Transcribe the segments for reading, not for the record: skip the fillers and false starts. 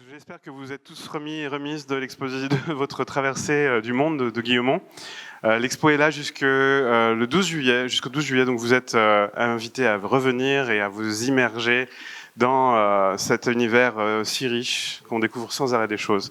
J'espère que vous êtes tous remis et remises de l'exposition de votre traversée du monde de Guillaumont. L'expo est là jusqu'au 12 juillet, donc vous êtes invités à revenir et à vous immerger dans cet univers si riche qu'on découvre sans arrêt des choses.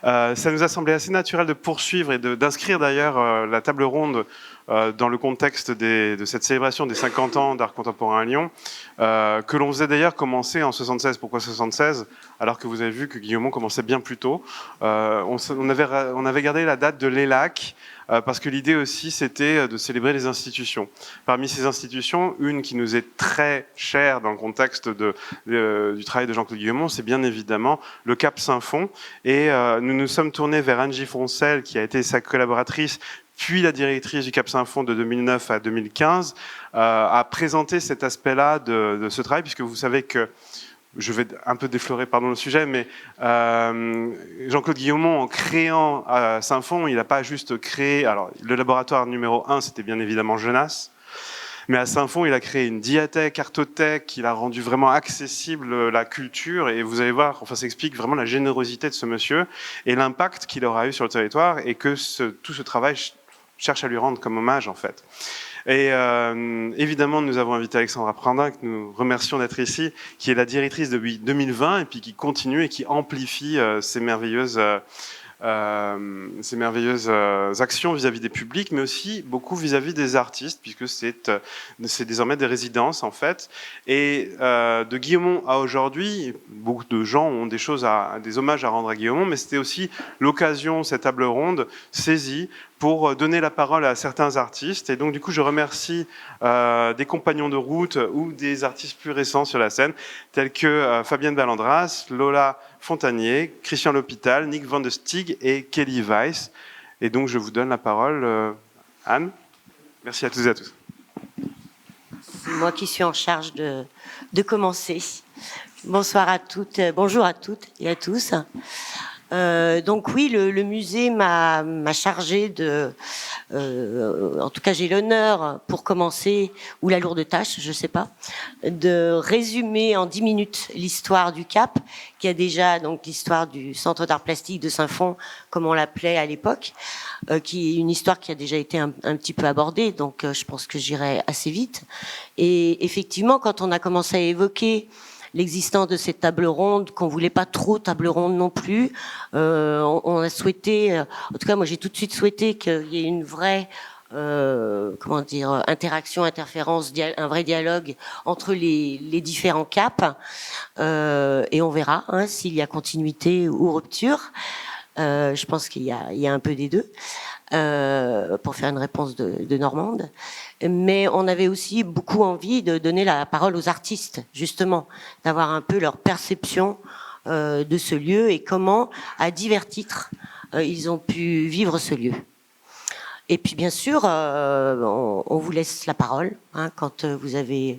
Ça nous a semblé assez naturel de poursuivre et d'inscrire d'ailleurs la table ronde dans le contexte de cette célébration des 50 ans d'art contemporain à Lyon, que l'on faisait d'ailleurs commencer en 76. Pourquoi 76 ? Alors que vous avez vu que Guillaumont commençait bien plus tôt. On avait gardé la date de l'ELAC, parce que l'idée aussi, c'était de célébrer les institutions. Parmi ces institutions, une qui nous est très chère dans le contexte du travail de Jean-Claude Guillaumont, c'est bien évidemment le Cap Saint-Fond. Et nous nous sommes tournés vers Angie Foncel, qui a été sa collaboratrice, puis la directrice du Cap Saint-Fond de 2009 à 2015, à présenter cet aspect-là de ce travail, puisque vous savez que je vais un peu déflorer, pardon, le sujet, mais Jean-Claude Guillaumont, en créant Saint-Fond, il n'a pas juste créé... Alors, le laboratoire numéro 1, c'était bien évidemment Genasse, mais à Saint-Fond, il a créé une diathèque, artothèque, il a rendu vraiment accessible la culture, et vous allez voir, enfin, ça explique vraiment la générosité de ce monsieur, et l'impact qu'il aura eu sur le territoire, et que tout ce travail cherche à lui rendre comme hommage, en fait. Et évidemment, nous avons invité Alexandra Prandin, que nous remercions d'être ici, qui est la directrice depuis 2020 et puis qui continue et qui amplifie ces merveilleuses actions vis-à-vis des publics, mais aussi beaucoup vis-à-vis des artistes, puisque c'est désormais des résidences en fait. Et de Guillaumont à aujourd'hui, beaucoup de gens ont des hommages à rendre à Guillaumont, mais c'était aussi l'occasion, cette table ronde saisie, pour donner la parole à certains artistes. Et donc, du coup, je remercie des compagnons de route ou des artistes plus récents sur la scène, tels que Fabienne Ballandras, Lola Fontanier, Christian L'Hôpital, Nick Van de Stig et Kelly Weiss. Et donc, je vous donne la parole. Anne, merci à tous et à tous. C'est moi qui suis en charge de commencer. Bonsoir à toutes, bonjour à toutes et à tous. Donc oui, le musée m'a chargé en tout cas j'ai l'honneur pour commencer, ou la lourde tâche, je sais pas, de résumer en 10 minutes l'histoire du Cap, qui a déjà donc l'histoire du Centre d'art plastique de Saint-Fond, comme on l'appelait à l'époque, qui est une histoire qui a déjà été un petit peu abordée, donc je pense que j'irai assez vite. Et effectivement, quand on a commencé à évoquer l'existence de cette table ronde, qu'on voulait pas trop table ronde non plus. On a souhaité, en tout cas moi j'ai tout de suite souhaité qu'il y ait une vraie interaction, interférence, un vrai dialogue entre les différents caps, et on verra s'il y a continuité ou rupture. Je pense qu'il y a un peu des deux, pour faire une réponse de Normande. Mais on avait aussi beaucoup envie de donner la parole aux artistes, justement, d'avoir un peu leur perception de ce lieu et comment, à divers titres, ils ont pu vivre ce lieu. Et puis bien sûr, on vous laisse la parole quand vous avez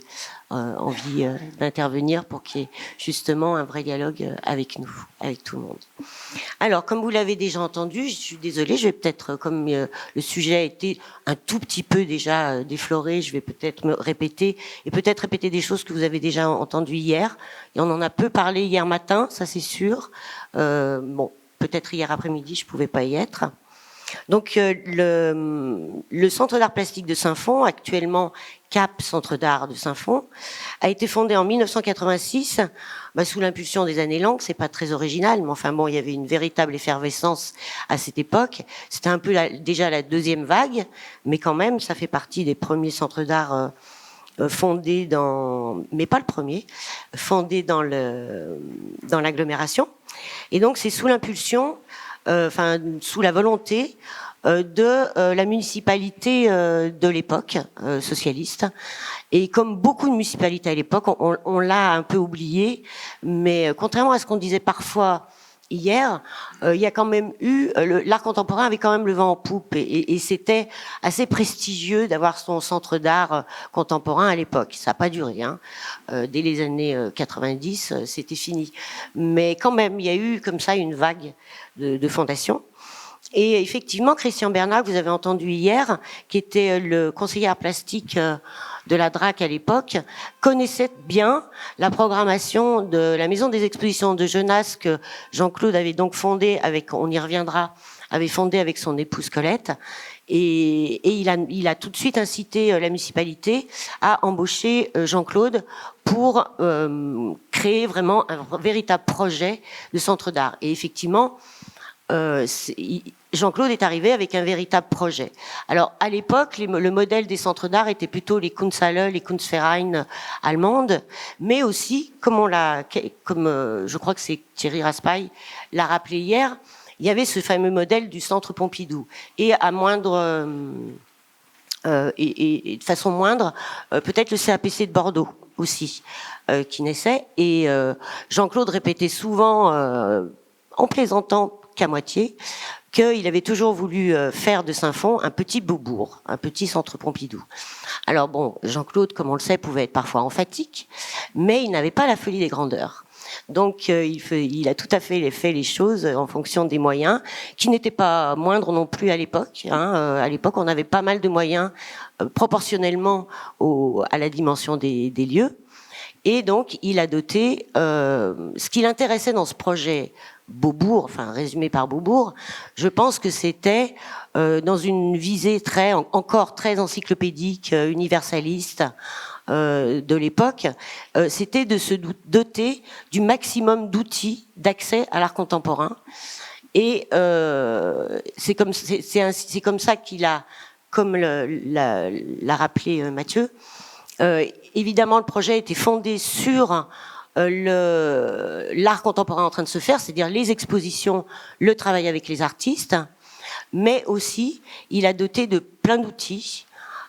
envie d'intervenir pour qu'il y ait justement un vrai dialogue avec nous, avec tout le monde. Alors, comme vous l'avez déjà entendu, je suis désolée, je vais peut-être, comme le sujet a été un tout petit peu déjà défloré, je vais peut-être me répéter, et peut-être répéter des choses que vous avez déjà entendues hier. Et on en a peu parlé hier matin, ça c'est sûr. Bon, peut-être hier après-midi, je pouvais pas y être. Donc le Centre d'art plastique de Saint-Fond, actuellement Cap Centre d'art de Saint-Fond, a été fondé en 1986 sous l'impulsion des années Lang. C'est pas très original, mais enfin bon, il y avait une véritable effervescence à cette époque. C'était un peu déjà la deuxième vague, mais quand même, ça fait partie des premiers centres d'art fondés mais pas le premier, fondé dans l'agglomération. Et donc c'est sous l'impulsion, sous la volonté de la municipalité de l'époque socialiste. Et comme beaucoup de municipalités à l'époque, on l'a un peu oublié, mais contrairement à ce qu'on disait parfois hier, il y a quand même eu l'art contemporain avait quand même le vent en poupe et c'était assez prestigieux d'avoir son centre d'art contemporain à l'époque. Ça n'a pas duré, dès les années 90, c'était fini. Mais quand même, il y a eu comme ça une vague de fondations. Et effectivement, Christian Bernard, que vous avez entendu hier, qui était le conseiller art plastique de la DRAC à l'époque, connaissait bien la programmation de la maison des expositions de Genasse que Jean-Claude avait donc fondée avec, on y reviendra, avait fondé avec son épouse Colette. Et il a tout de suite incité la municipalité à embaucher Jean-Claude pour créer vraiment un véritable projet de centre d'art. Et effectivement, Jean-Claude est arrivé avec un véritable projet. Alors, à l'époque, le modèle des centres d'art était plutôt les Kunsthalle, les Kunstvereine allemandes, mais aussi, comme je crois que c'est Thierry Raspail l'a rappelé hier, il y avait ce fameux modèle du centre Pompidou. Et à moindre, et de façon moindre, peut-être le CAPC de Bordeaux aussi, qui naissait. Et Jean-Claude répétait souvent, en plaisantant qu'à moitié, qu'il avait toujours voulu faire de Saint-Fond un petit Beaubourg, un petit centre Pompidou. Alors bon, Jean-Claude, comme on le sait, pouvait être parfois emphatique, mais il n'avait pas la folie des grandeurs. Donc il a tout à fait les choses en fonction des moyens, qui n'étaient pas moindres non plus à l'époque. À l'époque, on avait pas mal de moyens proportionnellement à la dimension des lieux. Et donc, il a doté ce qui l'intéressait dans ce projet Beaubourg, enfin résumé par Beaubourg, je pense que c'était dans une visée encore très encyclopédique, universaliste de l'époque, c'était de se doter du maximum d'outils d'accès à l'art contemporain. Et c'est comme ça qu'il a, comme l'a rappelé Mathieu, évidemment le projet était fondé sur l'art contemporain en train de se faire, c'est-à-dire les expositions, le travail avec les artistes, mais aussi il a doté de plein d'outils,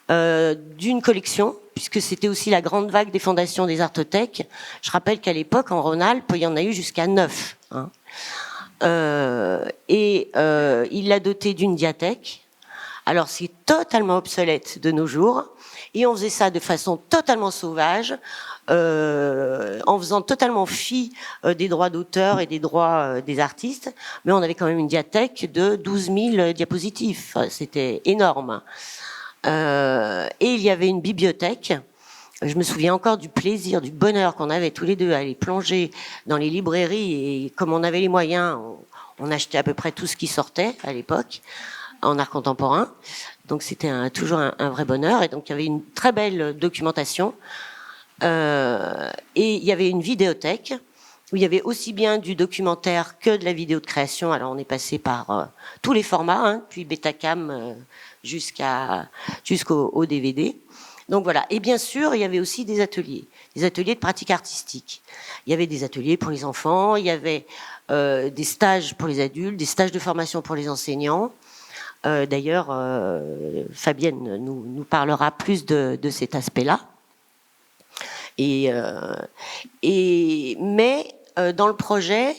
d'une collection, puisque c'était aussi la grande vague des fondations des artothèques. Je rappelle qu'à l'époque, en Rhône-Alpes, il y en a eu jusqu'à 9. Il l'a doté d'une diathèque. Alors c'est totalement obsolète de nos jours, et on faisait ça de façon totalement sauvage, en faisant totalement fi des droits d'auteur et des droits des artistes, mais on avait quand même une diathèque de 12 000 diapositives, c'était énorme. Et il y avait une bibliothèque. Je me souviens encore du plaisir, du bonheur qu'on avait tous les deux à aller plonger dans les librairies, et comme on avait les moyens, on achetait à peu près tout ce qui sortait à l'époque en art contemporain. Donc c'était toujours un vrai bonheur, et donc il y avait une très belle documentation. Et il y avait une vidéothèque où il y avait aussi bien du documentaire que de la vidéo de création. Alors on est passé par tous les formats, puis Betacam jusqu'au DVD. Donc voilà. Et bien sûr, il y avait aussi des ateliers de pratique artistique. Il y avait des ateliers pour les enfants, il y avait des stages pour les adultes, des stages de formation pour les enseignants. D'ailleurs, Fabienne nous parlera plus de cet aspect-là. Mais dans le projet,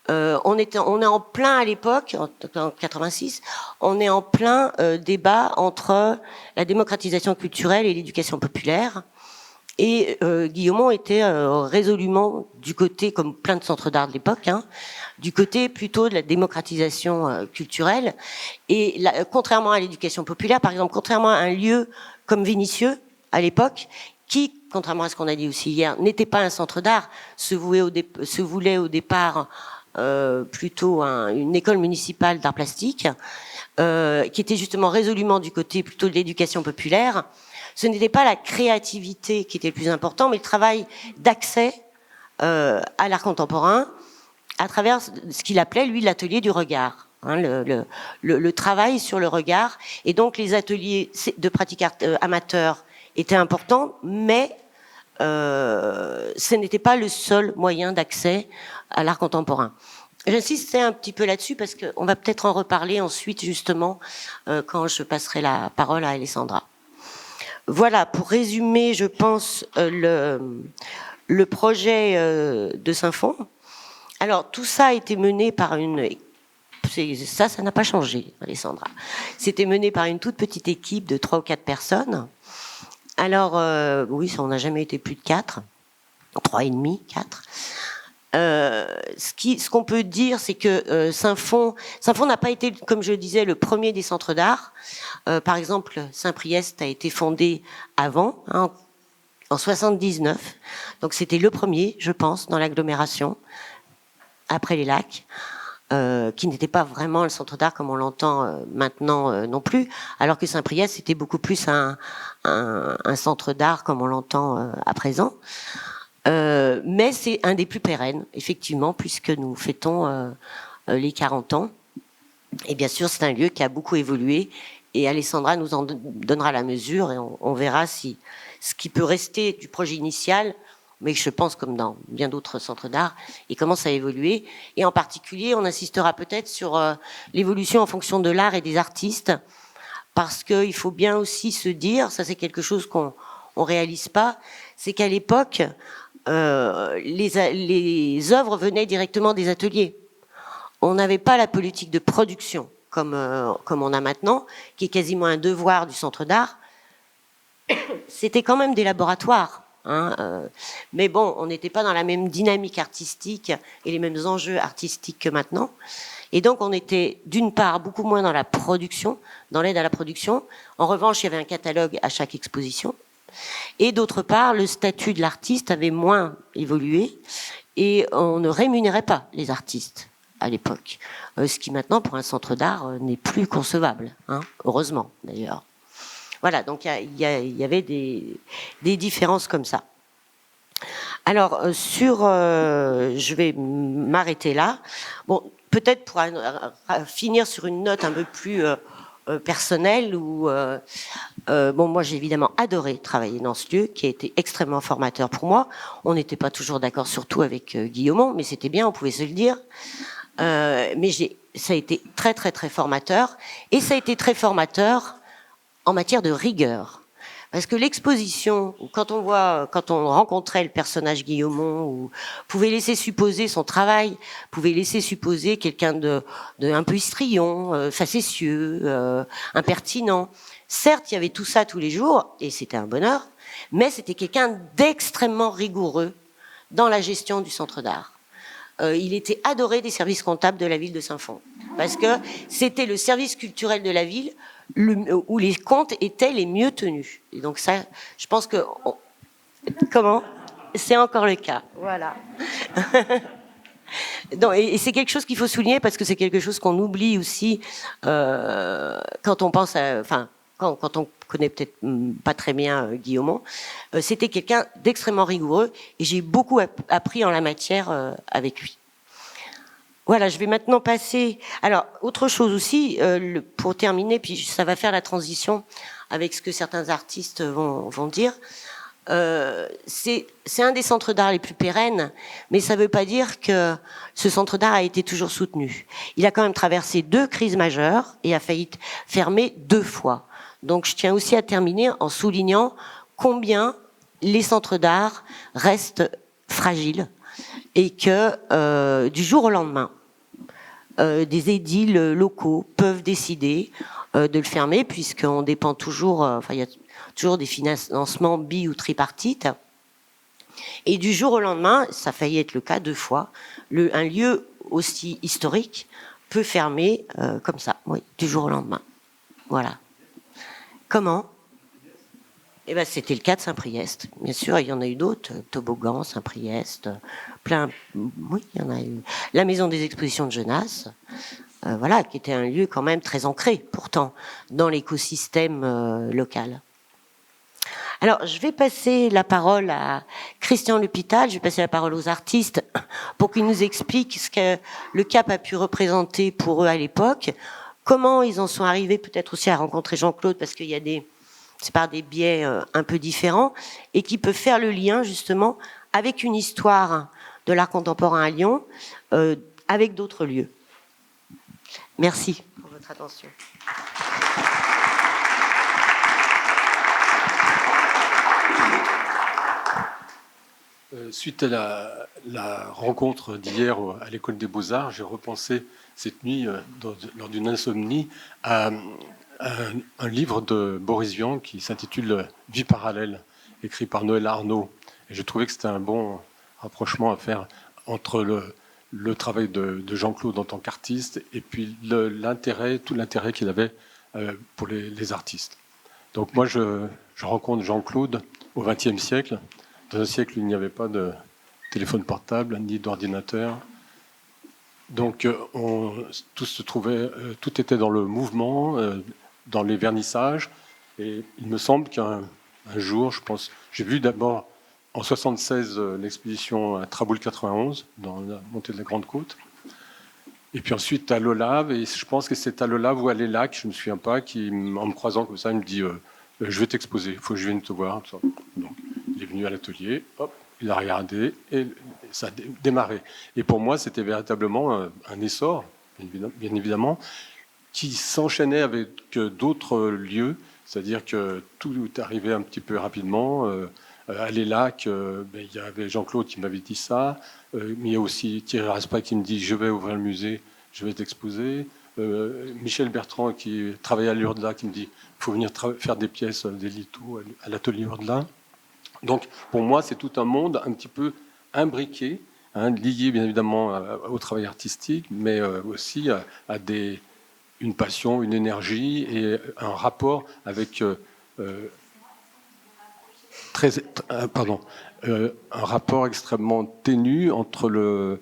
on est en plein à l'époque, en 86, on est en plein débat entre la démocratisation culturelle et l'éducation populaire. Et Guillemont était résolument du côté, comme plein de centres d'art de l'époque, du côté plutôt de la démocratisation culturelle. Et contrairement à l'éducation populaire, par exemple, contrairement à un lieu comme Vénissieux à l'époque, qui, contrairement à ce qu'on a dit aussi hier, n'était pas un centre d'art, se voulait au départ plutôt une école municipale d'art plastique, qui était justement résolument du côté plutôt de l'éducation populaire. Ce n'était pas la créativité qui était le plus important, mais le travail d'accès à l'art contemporain à travers ce qu'il appelait, lui, l'atelier du regard. Le travail sur le regard. Et donc les ateliers de pratique amateur étaient importants, mais ce n'était pas le seul moyen d'accès à l'art contemporain. J'insistais un petit peu là-dessus parce qu'on va peut-être en reparler ensuite, justement, quand je passerai la parole à Alessandra. Voilà, pour résumer, je pense, le projet de Saint-Fond. Alors, tout ça a été mené par ça n'a pas changé, Alessandra. C'était mené par une toute petite équipe de 3 ou 4 personnes. Alors, oui, on n'a jamais été plus de 4. 3 et demi, 4. Ce qu'on peut dire, c'est que Saint-Fond n'a pas été, comme je le disais, le premier des centres d'art. Par exemple, Saint-Priest a été fondé avant, hein, en 79. Donc c'était le premier, je pense, dans l'agglomération, après les lacs, qui n'était pas vraiment le centre d'art comme on l'entend maintenant non plus, alors que Saint-Priest c'était beaucoup plus un centre d'art comme on l'entend à présent. Mais c'est un des plus pérennes, effectivement, puisque nous fêtons les 40 ans. Et bien sûr, c'est un lieu qui a beaucoup évolué. Et Alessandra nous en donnera la mesure et on verra si ce qui peut rester du projet initial, mais je pense comme dans bien d'autres centres d'art, il commence à évoluer. Et en particulier, on insistera peut-être sur l'évolution en fonction de l'art et des artistes, parce qu'il faut bien aussi se dire, ça c'est quelque chose qu'on réalise pas, c'est qu'à l'époque, les œuvres venaient directement des ateliers. On n'avait pas la politique de production comme on a maintenant, qui est quasiment un devoir du centre d'art. C'était quand même des laboratoires. Mais bon, on n'était pas dans la même dynamique artistique et les mêmes enjeux artistiques que maintenant. Et donc, on était d'une part beaucoup moins dans la production, dans l'aide à la production. En revanche, il y avait un catalogue à chaque exposition. Et d'autre part, le statut de l'artiste avait moins évolué et on ne rémunérait pas les artistes à l'époque. Ce qui maintenant, pour un centre d'art, n'est plus concevable. Heureusement, d'ailleurs. Voilà, donc il y avait des différences comme ça. Alors, je vais m'arrêter là. Bon, peut-être pour finir sur une note un peu plus personnelle, bon, moi j'ai évidemment adoré travailler dans ce lieu, qui a été extrêmement formateur pour moi. On n'était pas toujours d'accord sur tout avec Guillaumont, mais c'était bien, on pouvait se le dire. Mais ça a été très très très formateur, et ça a été très formateur en matière de rigueur. Parce que l'exposition, quand on rencontrait le personnage Guillaumont, ou pouvait laisser supposer son travail, pouvait laisser supposer quelqu'un de un peu histrion, facétieux, impertinent. Certes, il y avait tout ça tous les jours, et c'était un bonheur, mais c'était quelqu'un d'extrêmement rigoureux dans la gestion du centre d'art. Il était adoré des services comptables de la ville de Saint-Fond, parce que c'était le service culturel de la ville où les comptes étaient les mieux tenus. Et donc ça, je pense que... Comment ? C'est encore le cas. Voilà. Donc, et c'est quelque chose qu'il faut souligner, parce que c'est quelque chose qu'on oublie aussi quand on pense à... Enfin, quand on connaît peut-être pas très bien Guillaumont. C'était quelqu'un d'extrêmement rigoureux, et j'ai beaucoup appris en la matière avec lui. Voilà, je vais maintenant passer... Alors, autre chose aussi, pour terminer, puis ça va faire la transition avec ce que certains artistes vont dire. C'est un des centres d'art les plus pérennes, mais ça ne veut pas dire que ce centre d'art a été toujours soutenu. Il a quand même traversé 2 crises majeures et a failli fermer 2 fois. Donc, je tiens aussi à terminer en soulignant combien les centres d'art restent fragiles et que du jour au lendemain, des édiles locaux peuvent décider de le fermer, puisqu'on dépend toujours, il y a toujours des financements bi- ou tripartites. Et du jour au lendemain, ça a failli être le cas 2 fois, un lieu aussi historique peut fermer comme ça, oui, du jour au lendemain. Voilà. Comment ? Eh ben, c'était le cas de Saint-Priest. Bien sûr, il y en a eu d'autres, Toboggan, Saint-Priest, plein. Oui, il y en a eu. La Maison des Expositions de Genasse, voilà, qui était un lieu quand même très ancré, pourtant, dans l'écosystème local. Alors, je vais passer la parole à Christian L'Hôpital, je vais passer la parole aux artistes pour qu'ils nous expliquent ce que le Cap a pu représenter pour eux à l'époque, comment ils en sont arrivés peut-être aussi à rencontrer Jean-Claude, parce qu'il y a c'est par des biais un peu différents, et qui peut faire le lien justement avec une histoire de l'art contemporain à Lyon, avec d'autres lieux. Merci pour votre attention. Suite à la rencontre d'hier à l'École des Beaux-Arts, j'ai repensé cette nuit, lors d'une insomnie, à un livre de Boris Vian qui s'intitule « Vie parallèle », écrit par Noël Arnaud. Et je trouvais que c'était un bon rapprochement à faire entre le travail de Jean-Claude en tant qu'artiste et puis tout l'intérêt qu'il avait pour les artistes. Donc moi, je rencontre Jean-Claude au XXe siècle, dans un siècle où il n'y avait pas de téléphone portable ni d'ordinateur. Donc tout était dans le mouvement, dans les vernissages. Et il me semble qu'un jour, je pense, j'ai vu d'abord en 76 l'exposition à Traboul 91, dans la montée de la Grande Côte. Et puis ensuite à l'Olave, et je pense que c'est à l'Olave ou à l'Élac, je ne me souviens pas, qui, en me croisant comme ça, il me dit je vais t'exposer, il faut que je vienne te voir. Donc, il est venu à l'atelier, hop, il a regardé et ça a démarré. Et pour moi, c'était véritablement un essor, bien évidemment, qui s'enchaînait avec d'autres lieux, c'est-à-dire que tout arrivait un petit peu rapidement. À l'Élac, il y avait Jean-Claude qui m'avait dit ça, mais il y a aussi Thierry Raspail qui me dit je vais ouvrir le musée, je vais t'exposer. Michel Bertrand qui travaille à l'Urdelin qui me dit il faut venir faire des pièces, des lithos à l'atelier Urdelin. Donc pour moi c'est tout un monde un petit peu imbriqué, lié bien évidemment au travail artistique, mais aussi à une passion, une énergie et un rapport avec un rapport extrêmement ténu entre le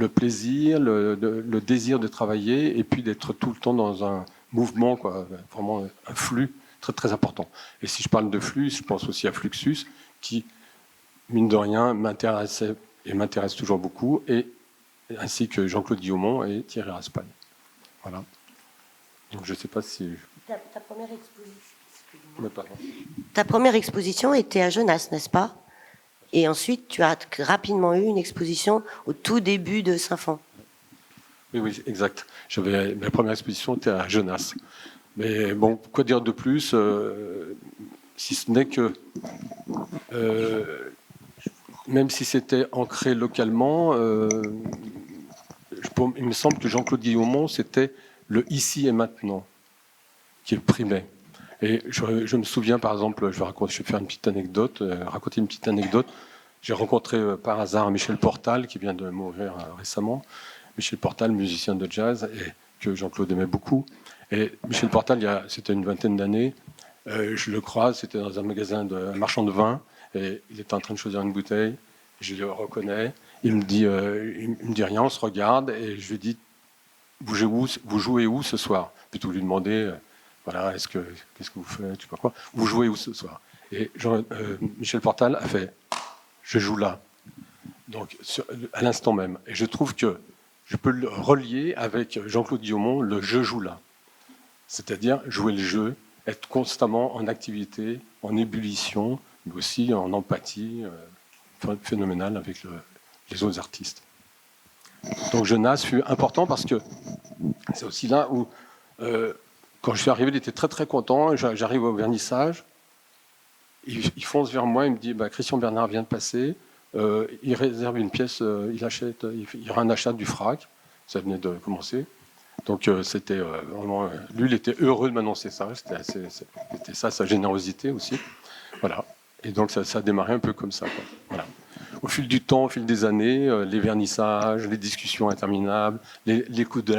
plaisir, le désir de travailler et puis d'être tout le temps dans un mouvement, quoi, vraiment un flux très très important. Et si je parle de flux, je pense aussi à Fluxus qui, mine de rien, m'intéressait et m'intéresse toujours beaucoup, et ainsi que Jean-Claude Guillaumont et Thierry Raspail. Voilà. Donc je ne sais pas si... Ta première exposition. Pardon. Ta première exposition était à Genasse, n'est-ce pas? Et ensuite, tu as rapidement eu une exposition au tout début de Saint-Fond. Oui, exact. Ma première exposition était à Genasse. Mais bon, quoi dire de plus, si ce n'est que, même si c'était ancré localement, il me semble que Jean-Claude Guillaumont, c'était le ici et maintenant qui primait. Et je me souviens, par exemple, je vais faire une petite anecdote, raconter une petite anecdote. J'ai rencontré par hasard Michel Portal, qui vient de mourir récemment. Michel Portal, musicien de jazz, et que Jean-Claude aimait beaucoup. Et Michel Portal, c'était une vingtaine d'années, je le croise, c'était dans un magasin un marchand de vin, et il était en train de choisir une bouteille. Je le reconnais. Il me dit rien, on se regarde, et je lui dis vous jouez où ce soir? Plutôt lui demander voilà, qu'est-ce que vous faites, je sais pas quoi. Vous jouez où ce soir? Et Michel Portal a fait je joue là, donc à l'instant même. Et je trouve que je peux le relier avec Jean-Claude Guillaumont, le je joue là. C'est-à-dire jouer le jeu, être constamment en activité, en ébullition, mais aussi en empathie phénoménale avec les autres artistes. Donc Genasse fut important parce que c'est aussi là où, quand je suis arrivé, il était très très content. J'arrive au vernissage, il fonce vers moi, il me dit Christian Bernard vient de passer, il réserve une pièce, il y aura un achat du FRAC, ça venait de commencer. Donc c'était vraiment, lui il était heureux de m'annoncer ça, c'était ça sa générosité aussi. Voilà. Et donc ça a démarré un peu comme ça, quoi. Voilà. Au fil du temps, au fil des années, les vernissages, les discussions interminables, l'écoute de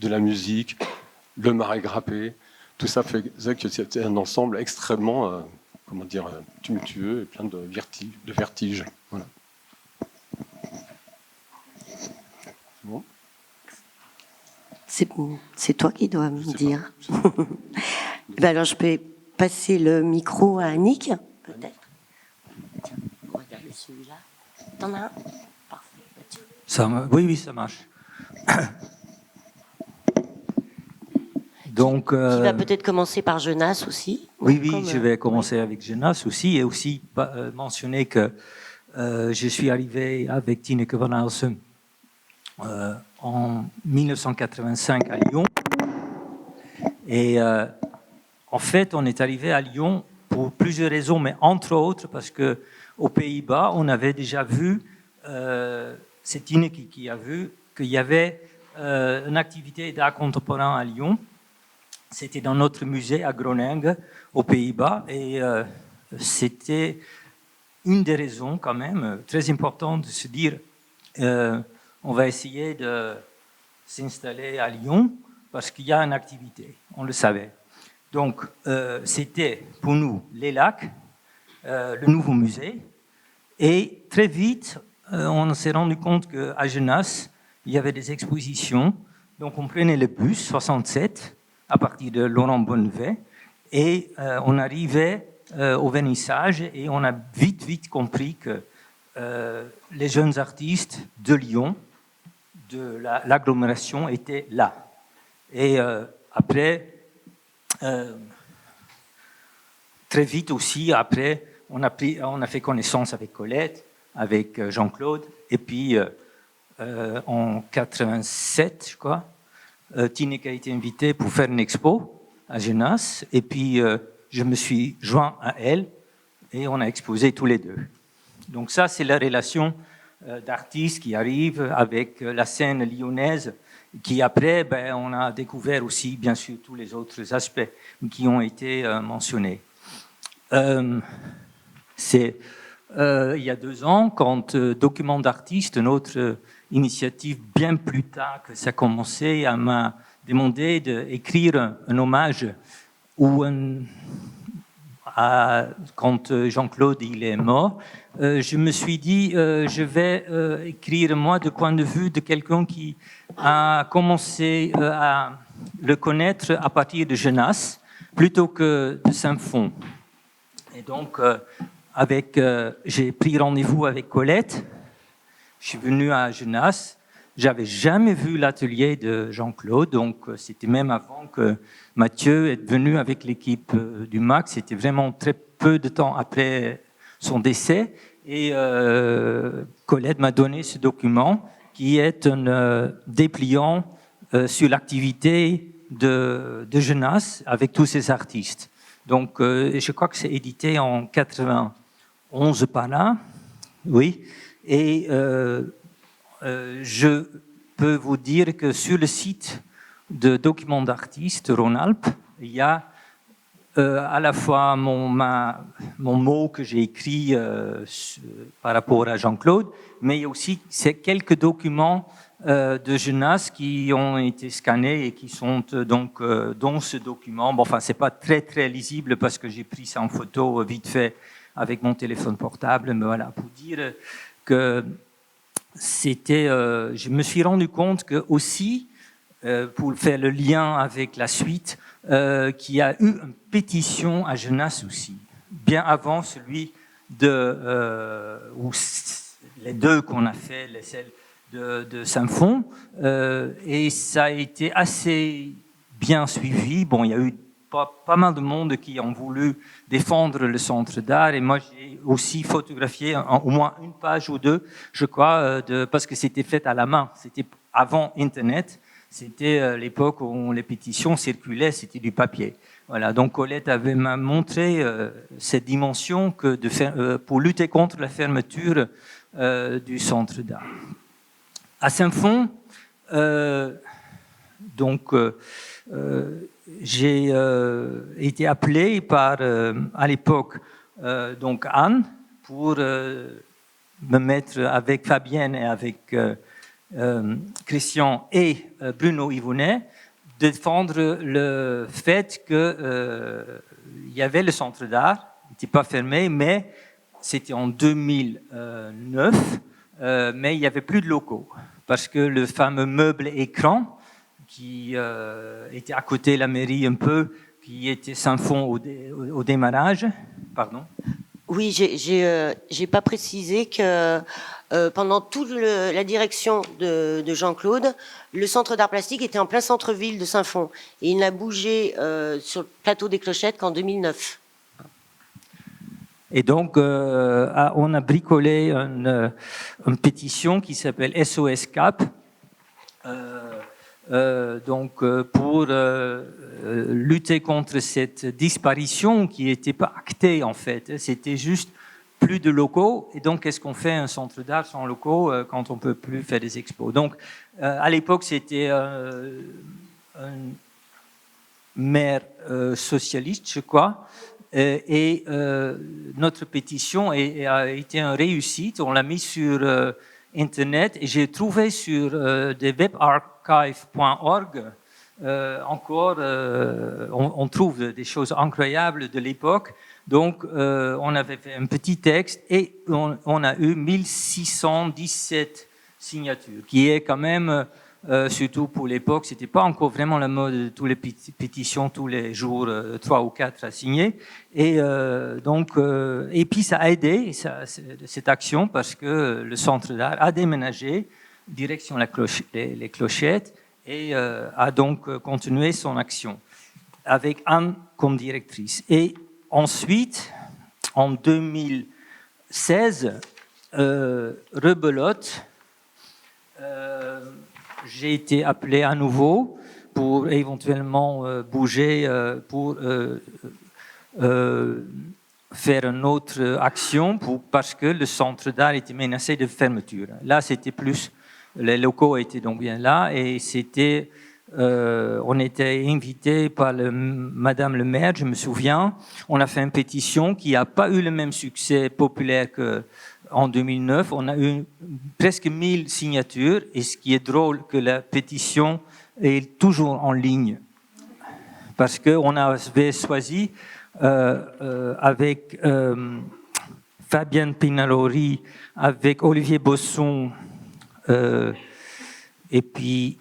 la musique, le marais grappé, tout ça faisait que c'était un ensemble extrêmement tumultueux et plein de vertiges. Voilà. Bon. C'est toi qui dois me dire. Alors je peux passer le micro à Annick, peut-être. Tiens, regarde celui-là. T'en as un? Parfait. Oui, ça marche. Donc, Tu vas peut-être commencer par Genasse aussi. Oui, je vais commencer avec Genasse aussi, et aussi mentionner que je suis arrivé avec Tineke van Halsem en 1985 à Lyon. Et en fait, on est arrivé à Lyon pour plusieurs raisons, mais entre autres parce qu'aux Pays-Bas, on avait déjà vu, c'est Tineke qui a vu, qu'il y avait une activité d'art contemporain à Lyon. C'était dans notre musée à Groningen, aux Pays-Bas, et c'était une des raisons quand même très importantes de se dire on va essayer de s'installer à Lyon parce qu'il y a une activité, on le savait. Donc, c'était pour nous les lacs, le nouveau musée. Et très vite, on s'est rendu compte qu'à Genasse, il y avait des expositions. Donc, on prenait le bus 67 à partir de Laurent Bonnevet et on arrivait au vernissage et on a vite compris que les jeunes artistes de Lyon, de l'agglomération, étaient là. Et après, très vite aussi, après, on a fait connaissance avec Colette, avec Jean-Claude, et puis en 87, je crois, Tineke a été invitée pour faire une expo à Genasse, et puis je me suis joint à elle, et on a exposé tous les deux. Donc ça, c'est la relation d'artistes qui arrivent avec la scène lyonnaise, qui après, on a découvert aussi, bien sûr, tous les autres aspects qui ont été mentionnés. C'est il y a 2 ans, quand Document d'artiste, notre initiative, bien plus tard que ça a commencé, m'a demandé d'écrire un hommage ou quand Jean-Claude il est mort, je me suis dit, je vais écrire moi du point de vue de quelqu'un qui a commencé à le connaître à partir de Genasse, plutôt que de Saint-Fond. Et donc, j'ai pris rendez-vous avec Colette. Je suis venu à Genasse. J'avais jamais vu l'atelier de Jean-Claude, donc c'était même avant que Mathieu est venu avec l'équipe du MAC. C'était vraiment très peu de temps après son décès. Et Colette m'a donné ce document qui est un dépliant sur l'activité de Genasse avec tous ces artistes. Donc, je crois que c'est édité en 91 par là, oui. Et je peux vous dire que sur le site de Document d'artiste Rhône-Alpes, il y a à la fois mon mot que j'ai écrit par rapport à Jean-Claude, mais il y a aussi quelques documents de Genasse qui ont été scannés et qui sont donc dans ce document. Bon, enfin, c'est pas très lisible parce que j'ai pris ça en photo vite fait avec mon téléphone portable, mais voilà, pour dire que je me suis rendu compte que aussi, pour faire le lien avec la suite, qu'il y a eu une pétition à Genasse aussi, bien avant celui ou les deux qu'on a fait, celle de Saint-Fond, et ça a été assez bien suivi. Bon, il y a eu pas mal de monde qui ont voulu défendre le centre d'art, et moi j'ai aussi photographié au moins une page ou deux, je crois, parce que c'était fait à la main, c'était avant Internet, c'était l'époque où les pétitions circulaient, c'était du papier. Voilà, donc Colette m'a montré cette dimension que pour lutter contre la fermeture du centre d'art. À Saint-Fond, j'ai été appelé par, à l'époque, donc Anne, pour me mettre avec Fabienne et avec Christian et Bruno Yvonnet, défendre le fait qu'il y avait le centre d'art, il n'était pas fermé, mais c'était en 2009, mais il n'y avait plus de locaux, parce que le fameux meuble écran, qui était à côté de la mairie un peu, qui était Saint-Fond au démarrage. Pardon. Oui, j'ai pas précisé que pendant toute la direction de Jean-Claude, le centre d'art plastique était en plein centre-ville de Saint-Fond. Et il n'a bougé sur le plateau des Clochettes qu'en 2009. Et donc, on a bricolé une pétition qui s'appelle SOS Cap, pour lutter contre cette disparition qui n'était pas actée en fait. C'était juste plus de locaux. Et donc, qu'est-ce qu'on fait un centre d'art sans locaux quand on ne peut plus faire des expos? Donc, à l'époque, c'était un maire socialiste, je crois. Et notre pétition a été une réussite. On l'a mis sur Internet et j'ai trouvé sur des webarchive.org encore, on trouve des choses incroyables de l'époque. Donc, on avait fait un petit texte et on a eu 1617 signatures, qui est quand même, surtout pour l'époque, c'était pas encore vraiment la mode de toutes les pétitions tous les jours, 3 ou 4 à signer. Et donc, et puis ça a aidé cette action parce que le Centre d'art a déménagé direction les Clochettes et a donc continué son action avec Anne comme directrice. Et ensuite, en 2016, rebelote, j'ai été appelé à nouveau pour éventuellement bouger pour faire une autre action parce que le centre d'art était menacé de fermeture. Là, c'était plus, les locaux étaient donc bien là et c'était, on était invité par Madame le maire, je me souviens. On a fait une pétition qui n'a pas eu le même succès populaire qu'en 2009. On a eu presque 1000 signatures et ce qui est drôle, que la pétition est toujours en ligne parce qu'on avait choisi avec Fabienne Pinalori, avec Olivier Bosson, et puis,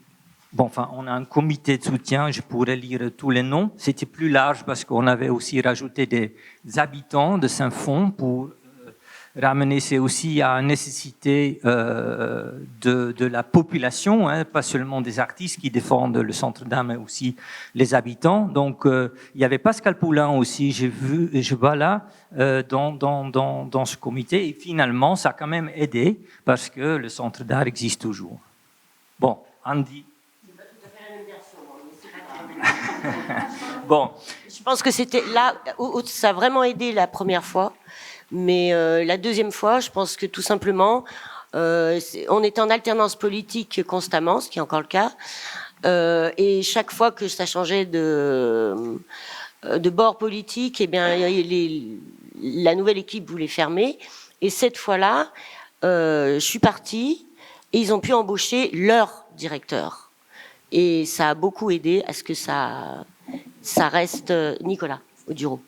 bon, enfin, on a un comité de soutien, je pourrais lire tous les noms. C'était plus large parce qu'on avait aussi rajouté des habitants de Saint-Fond pour ramener, c'est aussi à une nécessité de la population, hein, pas seulement des artistes qui défendent le centre d'art, mais aussi les habitants. Donc, il y avait Pascal Poulain aussi, je vois là, dans ce comité. Et finalement, ça a quand même aidé parce que le centre d'art existe toujours. Bon, Andy. C'est pas tout à fait la même version, mais c'est pas grave. Bon. Je pense que c'était là où ça a vraiment aidé la première fois. Mais la deuxième fois, je pense que tout simplement, on était en alternance politique constamment, ce qui est encore le cas. Et chaque fois que ça changeait de bord politique, eh bien, la nouvelle équipe voulait fermer. Et cette fois-là, je suis partie et ils ont pu embaucher leur directeur. Et ça a beaucoup aidé à ce que ça reste Nicolas Oduro.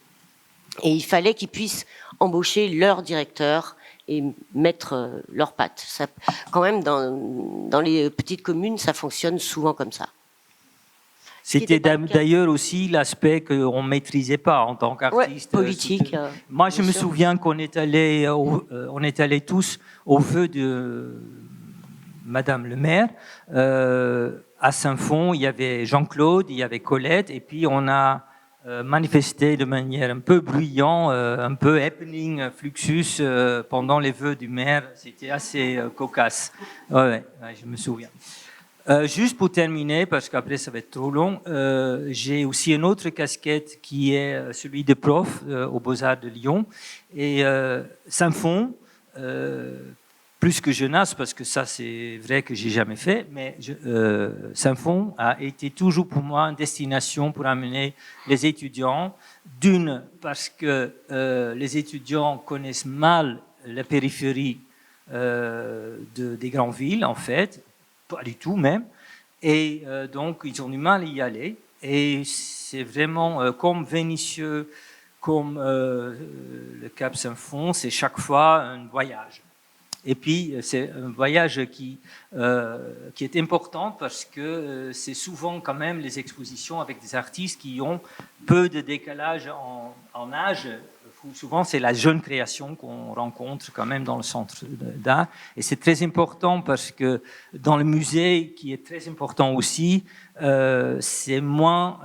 Et il fallait qu'ils puissent embaucher leur directeur et mettre leurs pattes. Ça, quand même, dans les petites communes, ça fonctionne souvent comme ça. C'était d'ailleurs aussi l'aspect qu'on ne maîtrisait pas en tant qu'artiste. Ouais, politique. Moi, je me souviens qu'on est allés tous au feu de Madame le maire. À Saint-Fond, il y avait Jean-Claude, il y avait Colette, et puis on a manifesté de manière un peu bruyante, un peu happening, Fluxus, pendant les vœux du maire. C'était assez cocasse. Ouais, je me souviens. Juste pour terminer, parce qu'après ça va être trop long, j'ai aussi une autre casquette qui est celui de prof aux Beaux-Arts de Lyon. Et Saint-Fond, plus que Genasse, parce que ça c'est vrai que j'ai jamais fait, mais Saint-Fond a été toujours pour moi une destination pour amener les étudiants. D'une, parce que les étudiants connaissent mal la périphérie des grandes villes, en fait, pas du tout même, et donc ils ont du mal à y aller. Et c'est vraiment comme Vénissieux, comme le Cap Saint-Fond, c'est chaque fois un voyage. Et puis, c'est un voyage qui est important parce que c'est souvent quand même les expositions avec des artistes qui ont peu de décalage en âge. Souvent, c'est la jeune création qu'on rencontre quand même dans le centre d'art. Et c'est très important parce que dans le musée, qui est très important aussi, c'est moins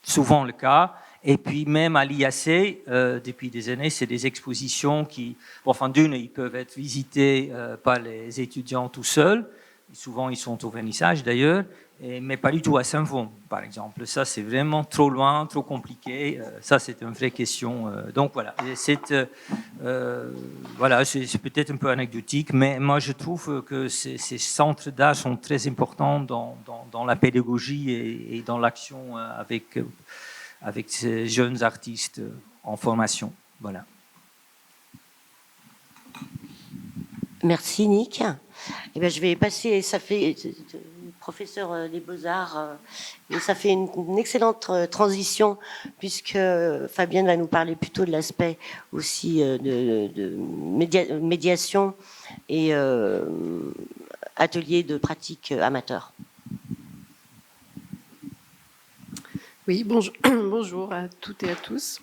souvent le cas. Et puis même à l'IAC, depuis des années, c'est des expositions qui, enfin d'une, ils peuvent être visités par les étudiants tout seuls. Souvent, ils sont au vernissage d'ailleurs, mais pas du tout à Saint-Fond, par exemple. Ça, c'est vraiment trop loin, trop compliqué. Ça, c'est une vraie question. Donc voilà, voilà, c'est peut-être un peu anecdotique, mais moi, je trouve que ces centres d'art sont très importants dans la pédagogie et dans l'action avec ces jeunes artistes en formation. Voilà. Merci Nick. Eh bien, je vais passer, ça fait professeur des Beaux-Arts, et ça fait une excellente transition puisque Fabienne va nous parler plutôt de l'aspect aussi de médiation et atelier de pratique amateur. Oui, bonjour, bonjour à toutes et à tous.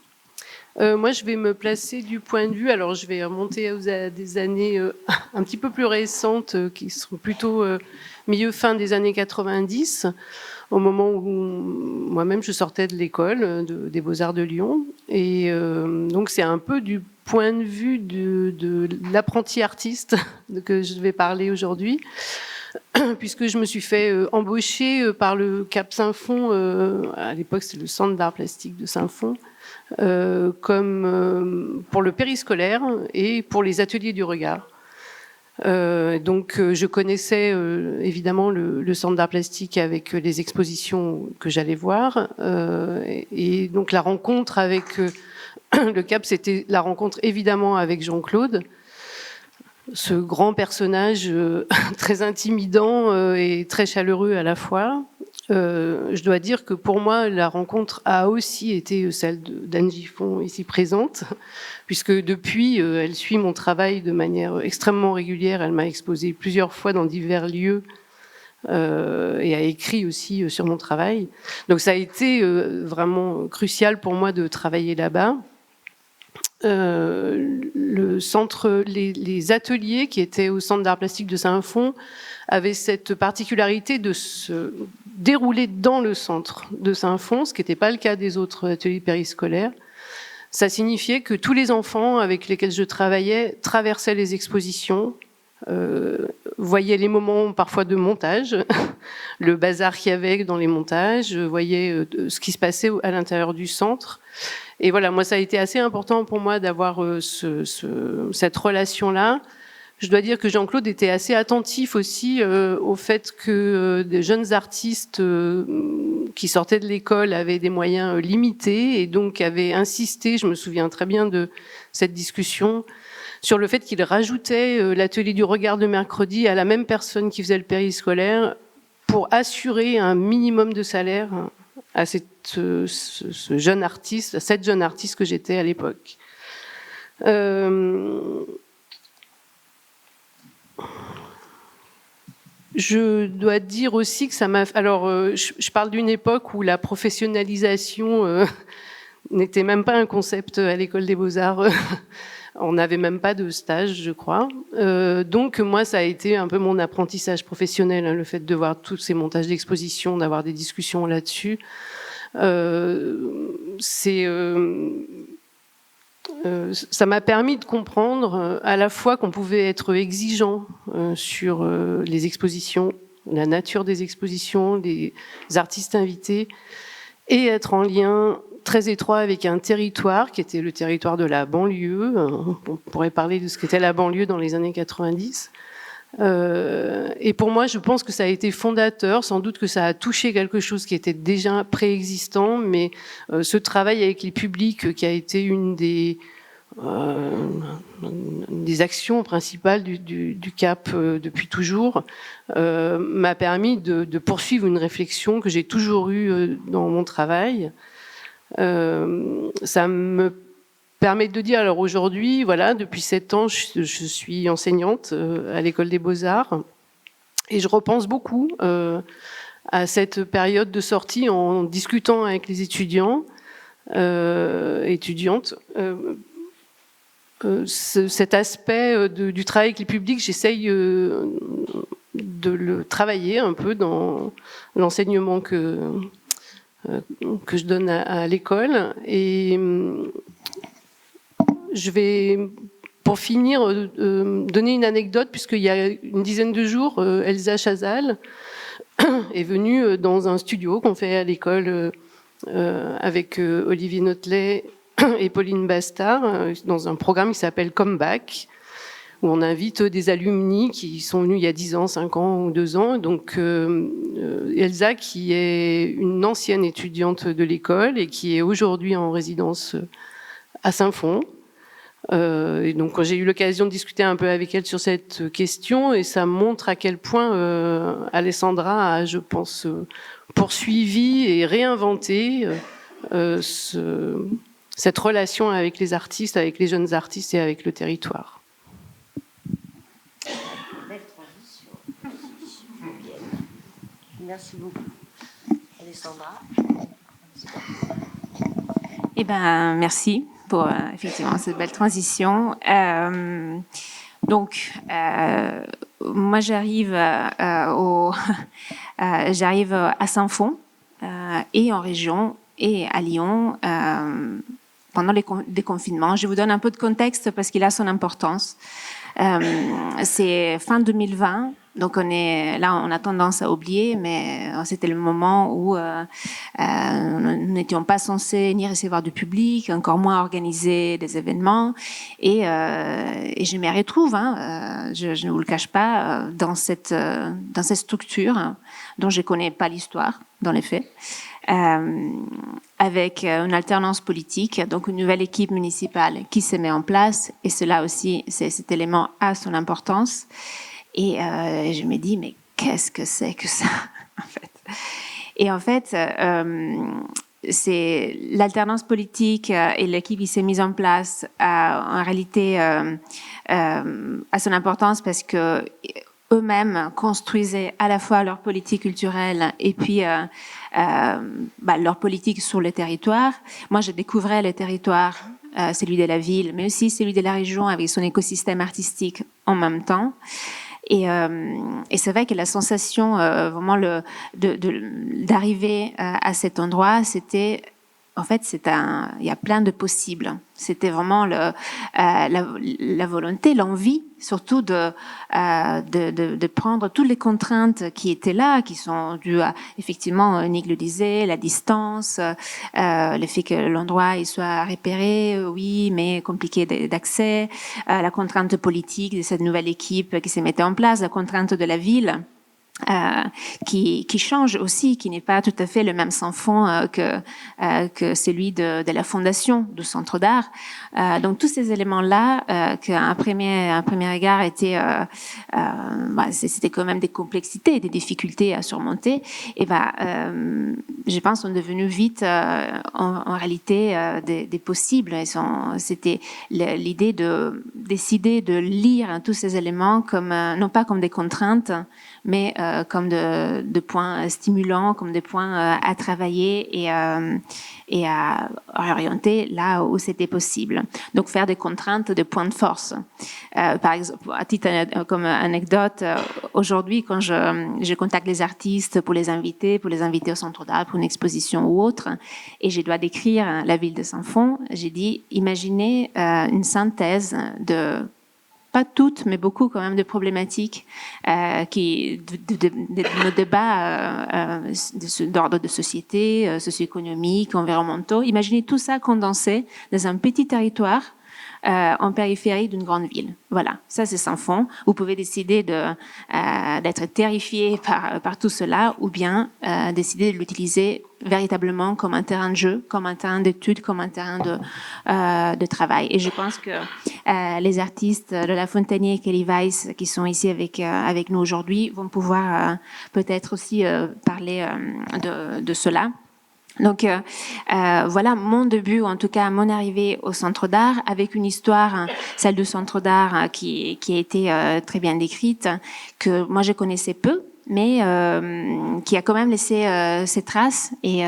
Moi, je vais me placer du point de vue, alors je vais remonter à des années un petit peu plus récentes, qui sont plutôt milieu-fin des années 90, au moment où moi-même je sortais de l'école des Beaux-Arts de Lyon. Et donc c'est un peu du point de vue de l'apprenti artiste que je vais parler aujourd'hui, puisque je me suis fait embaucher par le Cap Saint-Fond, à l'époque c'était le Centre d'art plastique de Saint-Fond, comme pour le périscolaire et pour les ateliers du regard. Donc je connaissais évidemment le Centre d'art plastique avec les expositions que j'allais voir, et donc la rencontre avec le Cap, c'était la rencontre évidemment avec Jean-Claude, ce grand personnage très intimidant et très chaleureux à la fois. Je dois dire que pour moi, la rencontre a aussi été celle d'Anne Giffon, ici présente, puisque depuis, elle suit mon travail de manière extrêmement régulière. Elle m'a exposé plusieurs fois dans divers lieux et a écrit aussi sur mon travail. Donc ça a été vraiment crucial pour moi de travailler là-bas. Le centre, les ateliers qui étaient au Centre d'art plastique de Saint-Fond avaient cette particularité de se dérouler dans le centre de Saint-Fond, ce qui n'était pas le cas des autres ateliers périscolaires. Ça signifiait que tous les enfants avec lesquels je travaillais traversaient les expositions, voyaient les moments parfois de montage, le bazar qu'il y avait dans les montages, voyaient ce qui se passait à l'intérieur du centre. Et voilà, moi, ça a été assez important pour moi d'avoir cette relation-là. Je dois dire que Jean-Claude était assez attentif aussi au fait que des jeunes artistes qui sortaient de l'école avaient des moyens limités et donc avaient insisté, je me souviens très bien de cette discussion, sur le fait qu'il rajoutait l'atelier du regard de mercredi à la même personne qui faisait le périscolaire pour assurer un minimum de salaire à ce jeune artiste, à cette jeune artiste que j'étais à l'époque. Je dois dire aussi que ça m'a... Alors, je parle d'une époque où la professionnalisation n'était même pas un concept à l'école des Beaux-Arts. On n'avait même pas de stage, je crois. Donc, moi, ça a été un peu mon apprentissage professionnel, hein, le fait de voir tous ces montages d'exposition, d'avoir des discussions là-dessus. Ça m'a permis de comprendre à la fois qu'on pouvait être exigeant sur les expositions, la nature des expositions, les artistes invités, et être en lien très étroit avec un territoire qui était le territoire de la banlieue. On pourrait parler de ce qu'était la banlieue dans les années 90. Et pour moi, je pense que ça a été fondateur, sans doute que ça a touché quelque chose qui était déjà préexistant, mais ce travail avec les publics qui a été une des actions principales du CAP depuis toujours, m'a permis de poursuivre une réflexion que j'ai toujours eue dans mon travail. Ça me permet de dire, alors aujourd'hui, voilà, depuis 7 ans, je suis enseignante à l'école des Beaux-Arts et je repense beaucoup à cette période de sortie en discutant avec les étudiants, étudiantes. Cet aspect du travail avec les publics, j'essaye de le travailler un peu dans l'enseignement que je donne à l'école. Et je vais, pour finir, donner une anecdote, puisqu'il y a une dizaine de jours, Elsa Chazal est venue dans un studio qu'on fait à l'école avec Olivier Notelet et Pauline Bastard, dans un programme qui s'appelle Comeback, où on invite des alumni qui sont venus il y a 10 ans, 5 ans ou 2 ans. Donc Elsa, qui est une ancienne étudiante de l'école et qui est aujourd'hui en résidence à Saint-Fond, Et donc, j'ai eu l'occasion de discuter un peu avec elle sur cette question, et ça montre à quel point Alessandra a, je pense, poursuivi et réinventé cette relation avec les artistes, avec les jeunes artistes et avec le territoire. Belle transition. Merci beaucoup. Alessandra. Eh ben, merci pour effectivement cette belle transition. Donc, moi, j'arrive à Saint-Fond et en région et à Lyon pendant les déconfinements. Je vous donne un peu de contexte parce qu'il a son importance. C'est fin 2020. Donc on a tendance à oublier, mais c'était le moment où nous n'étions pas censés ni recevoir du public, encore moins organiser des événements, et je m'y retrouve, je ne vous le cache pas, dans cette structure dont je connais pas l'histoire dans les faits. Avec une alternance politique, donc une nouvelle équipe municipale qui se met en place, et cela aussi, cet élément a son importance. Et je me dis, mais qu'est-ce que c'est que ça, en fait? Et en fait, c'est l'alternance politique et l'équipe qui s'est mise en place en réalité a son importance parce que eux-mêmes construisaient à la fois leur politique culturelle et puis leur politique sur le territoire. Moi, je découvrais le territoire, celui de la ville, mais aussi celui de la région avec son écosystème artistique en même temps. Et c'est vrai que la sensation vraiment d'arriver à cet endroit, c'était en fait il y a plein de possibles. C'était vraiment la volonté, l'envie surtout de prendre toutes les contraintes qui étaient là, qui sont dues à effectivement Nick le disait, la distance, le fait que l'endroit il soit repéré, oui, mais compliqué d'accès, la contrainte politique de cette nouvelle équipe qui se mettait en place, la contrainte de la ville. Qui change aussi, qui n'est pas tout à fait le même sans fond que celui de la fondation du Centre d'Art. Donc tous ces éléments-là, qu'à premier regard étaient, c'était quand même des complexités, des difficultés à surmonter. Et je pense sont devenus vite en réalité des possibles. C'était l'idée de décider de lire tous ces éléments comme non pas comme des contraintes, mais comme de points stimulants, comme des points à travailler et à orienter là où c'était possible. Donc faire des contraintes de points de force. Par exemple, à titre comme anecdote, aujourd'hui quand je contacte les artistes pour les inviter au Centre d'Art pour une exposition ou autre, et je dois décrire la ville de Saint-Fond, j'ai dit imaginez une synthèse de pas toutes, mais beaucoup quand même de problématiques de nos débats d'ordre de société, socio-économique, environnementaux. Imaginez tout ça condensé dans un petit territoire en périphérie d'une grande ville. Voilà, ça c'est sans fond. Vous pouvez décider d'être terrifié par tout cela ou bien décider de l'utiliser véritablement comme un terrain de jeu, comme un terrain d'étude, comme un terrain de travail. Et je pense que les artistes de La Fontanier et Kelly Weiss qui sont ici avec nous aujourd'hui vont pouvoir peut-être aussi parler de cela. Donc voilà mon début, en tout cas mon arrivée au Centre d'Art, avec une histoire, celle du Centre d'Art qui a été très bien décrite, que moi je connaissais peu, mais qui a quand même laissé ses traces. Et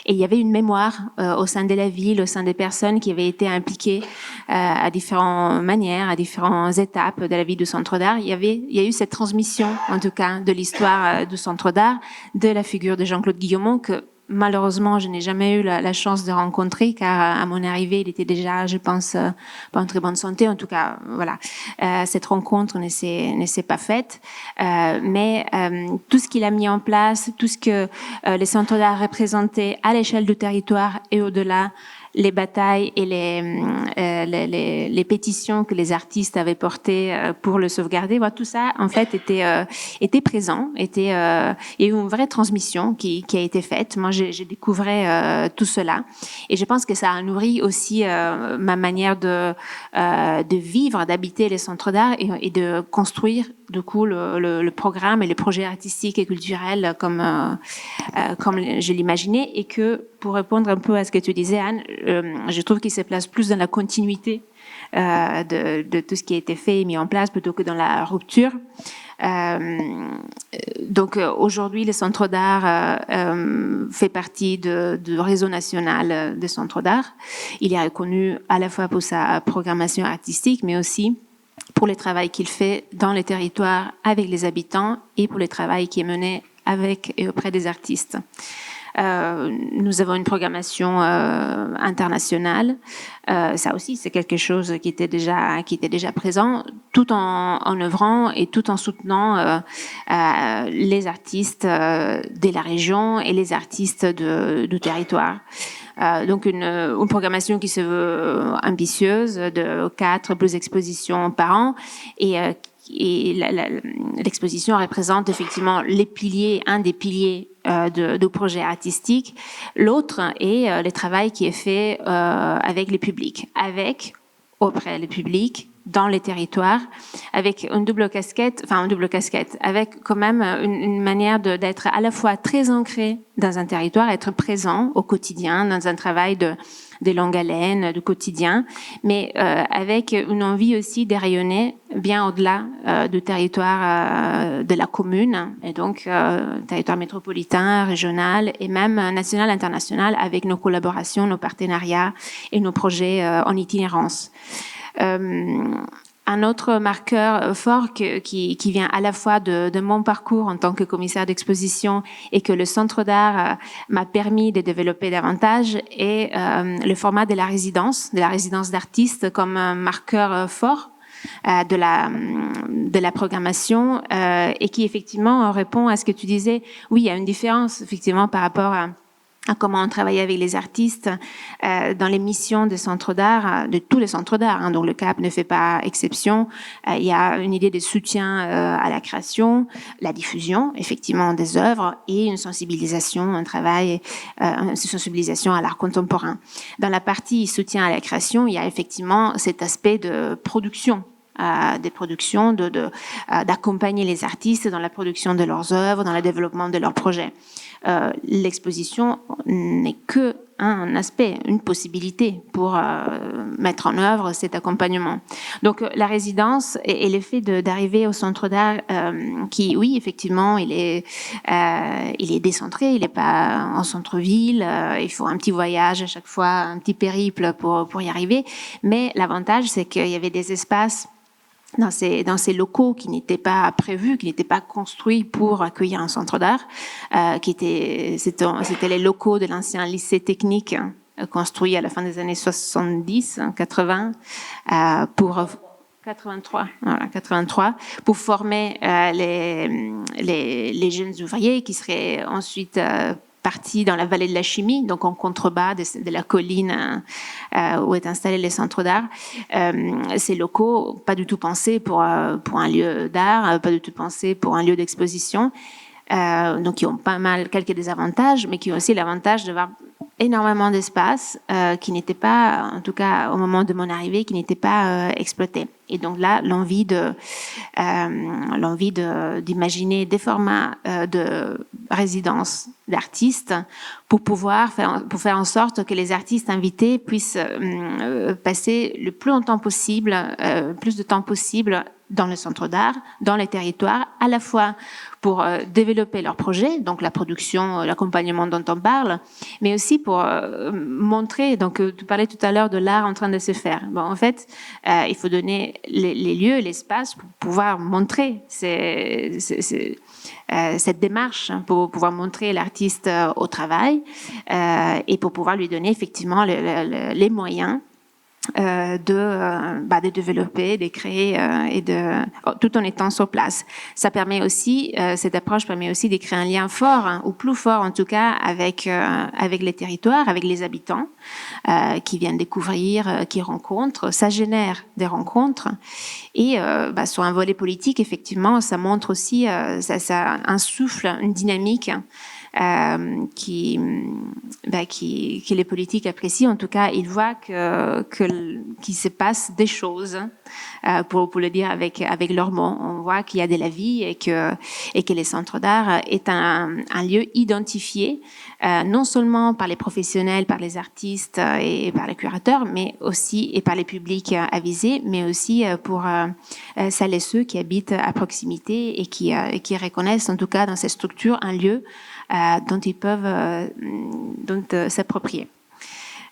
il y avait une mémoire au sein de la ville, au sein des personnes qui avaient été impliquées à différentes manières, à différentes étapes de la vie du Centre d'Art. Il y a eu cette transmission, en tout cas, de l'histoire du Centre d'Art, de la figure de Jean-Claude Guillaumont, que malheureusement, je n'ai jamais eu la chance de rencontrer, car à mon arrivée, il était déjà, je pense, pas en très bonne santé. En tout cas, voilà, cette rencontre ne s'est pas faite. Mais tout ce qu'il a mis en place, tout ce que les centres d'art représentaient à l'échelle du territoire et au-delà, les batailles et les pétitions que les artistes avaient portées pour le sauvegarder, voilà, tout ça en fait était présent, il y a eu une vraie transmission qui a été faite. Moi, j'ai découvert tout cela, et je pense que ça a nourri aussi ma manière de vivre, d'habiter les centres d'art et de construire du coup le programme et les projets artistiques et culturels comme je l'imaginais. Et que, pour répondre un peu à ce que tu disais, Anne, je trouve qu'il se place plus dans la continuité de tout ce qui a été fait et mis en place plutôt que dans la rupture. Donc aujourd'hui, le Centre d'art fait partie du réseau national des centres d'art. Il est reconnu à la fois pour sa programmation artistique, mais aussi pour le travail qu'il fait dans les territoires avec les habitants et pour le travail qui est mené avec et auprès des artistes. Nous avons une programmation internationale. Ça aussi, c'est quelque chose qui était déjà présent, tout en œuvrant et tout en soutenant les artistes de la région et les artistes du territoire. Donc une programmation qui se veut ambitieuse, de 4 plus expositions par an, et l'exposition représente effectivement un des piliers de projet artistique. L'autre est le travail qui est fait avec les publics, auprès des publics, dans les territoires, avec une double casquette, avec quand même une manière d'être à la fois très ancré dans un territoire, être présent au quotidien, dans un travail de longue haleine, du quotidien, mais avec une envie aussi de rayonner bien au-delà du territoire de la commune, et donc territoire métropolitain, régional et même national, international, avec nos collaborations, nos partenariats et nos projets en itinérance. Un autre marqueur fort qui vient à la fois de mon parcours en tant que commissaire d'exposition et que le Centre d'art m'a permis de développer davantage est le format de la résidence d'artistes comme un marqueur fort de la programmation et qui effectivement répond à ce que tu disais. Oui, il y a une différence effectivement par rapport à comment on travaille avec les artistes dans les missions des centres d'art, de tous les centres d'art, donc le CAP ne fait pas exception. Il y a une idée de soutien à la création, la diffusion effectivement des œuvres et une sensibilisation, une sensibilisation à l'art contemporain. Dans la partie soutien à la création, il y a effectivement cet aspect de production. D'accompagner les artistes dans la production de leurs œuvres, dans le développement de leurs projets. L'exposition n'est que un aspect, une possibilité pour mettre en œuvre cet accompagnement. Donc la résidence et l'effet d'arriver au centre d'art qui, oui, effectivement, il est décentré, il n'est pas en centre-ville, il faut un petit voyage à chaque fois, un petit périple pour y arriver, mais l'avantage, c'est qu'il y avait des espaces dans ces locaux qui n'étaient pas prévus, qui n'étaient pas construits pour accueillir un centre d'art, c'était les locaux de l'ancien lycée technique construit à la fin des années 70, 80, pour 83, voilà, 83, pour former les jeunes ouvriers qui seraient ensuite partie dans la vallée de la chimie, donc en contrebas de la colline où est installé les centres d'art. Ces locaux, pas du tout pensés pour un lieu d'art, pas du tout pensés pour un lieu d'exposition, donc qui ont quelques désavantages, mais qui ont aussi l'avantage d'avoir énormément d'espace qui n'était pas, en tout cas au moment de mon arrivée, qui n'était pas exploité. Et donc là, l'envie d'imaginer des formats de résidence d'artistes pour faire en sorte que les artistes invités puissent passer le plus longtemps possible, plus de temps possible dans le centre d'art, dans les territoires, à la fois pour développer leurs projets, donc la production, l'accompagnement dont on parle, mais aussi pour montrer, donc tu parlais tout à l'heure de l'art en train de se faire. Bon, en fait, il faut donner les lieux, l'espace pour pouvoir montrer cette démarche, pour pouvoir montrer l'artiste au travail et pour pouvoir lui donner effectivement les moyens de développer, de créer tout en étant sur place. Ça permet aussi, cette approche permet aussi de créer un lien fort, ou plus fort en tout cas, avec les territoires, avec les habitants qui viennent découvrir, qui rencontrent. Ça génère des rencontres et sur un volet politique, effectivement, ça montre aussi, ça insuffle une dynamique qui les politiques apprécient. En tout cas, ils voient qu'il se passe des choses, pour le dire avec leurs mots. On voit qu'il y a de la vie et que les centres d'art est un lieu identifié, non seulement par les professionnels, par les artistes et par les curateurs, mais aussi et par les publics avisés, mais aussi pour celles et ceux qui habitent à proximité et qui reconnaissent en tout cas dans cette structure un lieu dont ils peuvent s'approprier.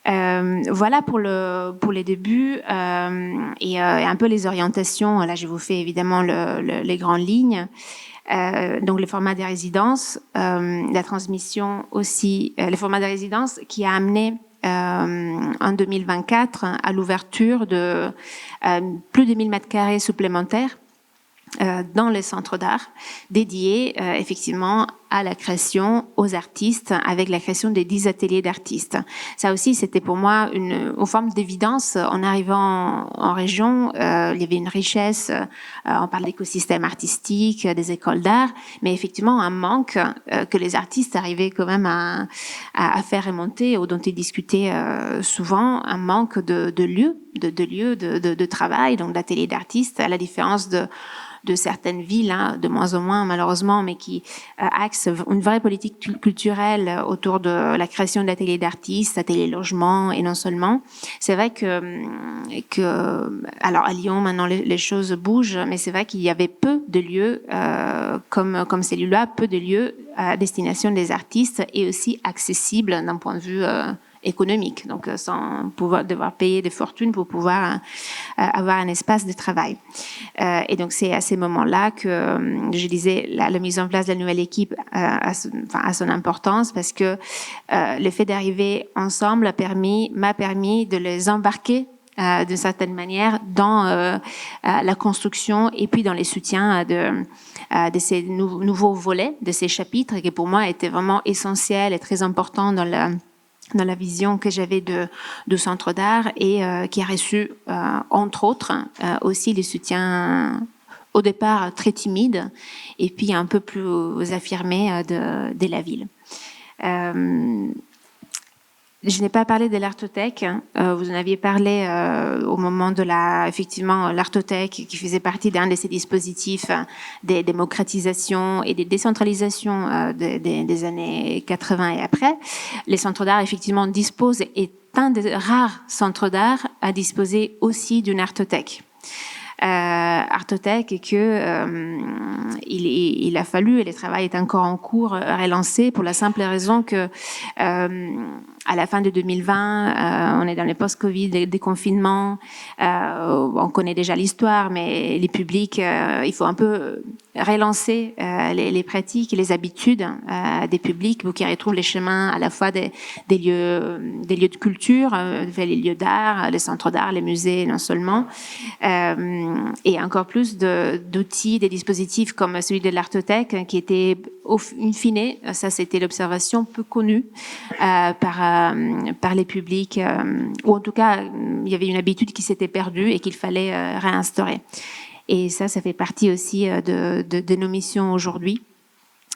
Voilà pour les débuts et un peu les orientations. Là, je vous fais évidemment les grandes lignes. Donc, le format des résidences, la transmission aussi, le format des résidences qui a amené en 2024 à l'ouverture de plus de 1000 mètres carrés supplémentaires dans les centres d'art dédiés effectivement à la création, aux artistes, avec la création des 10 ateliers d'artistes. Ça aussi, c'était pour moi une forme d'évidence. En arrivant en région, il y avait une richesse, on parle d'écosystème artistique, des écoles d'art, mais effectivement un manque que les artistes arrivaient quand même à faire remonter, ou dont ils discutaient souvent, un manque de lieux, de travail, donc d'ateliers d'artistes, à la différence de certaines villes, de moins en moins malheureusement, mais qui axent une vraie politique culturelle autour de la création d'ateliers d'artistes, ateliers logement et non seulement. C'est vrai que alors à Lyon maintenant les choses bougent, mais c'est vrai qu'il y avait peu de lieux comme celui-là, peu de lieux à destination des artistes et aussi accessibles d'un point de vue économique, donc sans devoir payer des fortunes pour pouvoir avoir un espace de travail. Et donc c'est à ces moments-là que je disais la mise en place de la nouvelle équipe a son importance, parce que le fait d'arriver ensemble m'a permis de les embarquer d'une certaine manière dans la construction et puis dans les soutiens de ces nouveaux volets, de ces chapitres, qui pour moi étaient vraiment essentiels et très importants dans la vision que j'avais de centre d'art, et qui a reçu, entre autres, aussi les soutiens au départ très timides et puis un peu plus affirmés de la ville. Je n'ai pas parlé de l'Artothèque. Vous en aviez parlé au moment de effectivement, l'Artothèque, qui faisait partie d'un de ces dispositifs des démocratisations et des décentralisations des années 80 et après. Les centres d'art, effectivement, disposent, est un des rares centres d'art à disposer aussi d'une Artothèque. Artothèque, et que il a fallu, et le travail est encore en cours, relancer, pour la simple raison que à la fin de 2020, on est dans les post-Covid, des confinements, on connaît déjà l'histoire, mais les publics, il faut un peu relancer les pratiques et les habitudes des publics, pour qu'ils retrouvent les chemins à la fois des lieux de culture, les lieux d'art, les centres d'art, les musées, non seulement, et encore plus d'outils, des dispositifs comme celui de l'Artothèque, qui était, in fine, ça c'était l'observation, peu connue par les publics, ou en tout cas, il y avait une habitude qui s'était perdue et qu'il fallait réinstaurer. Et ça fait partie aussi de nos missions aujourd'hui.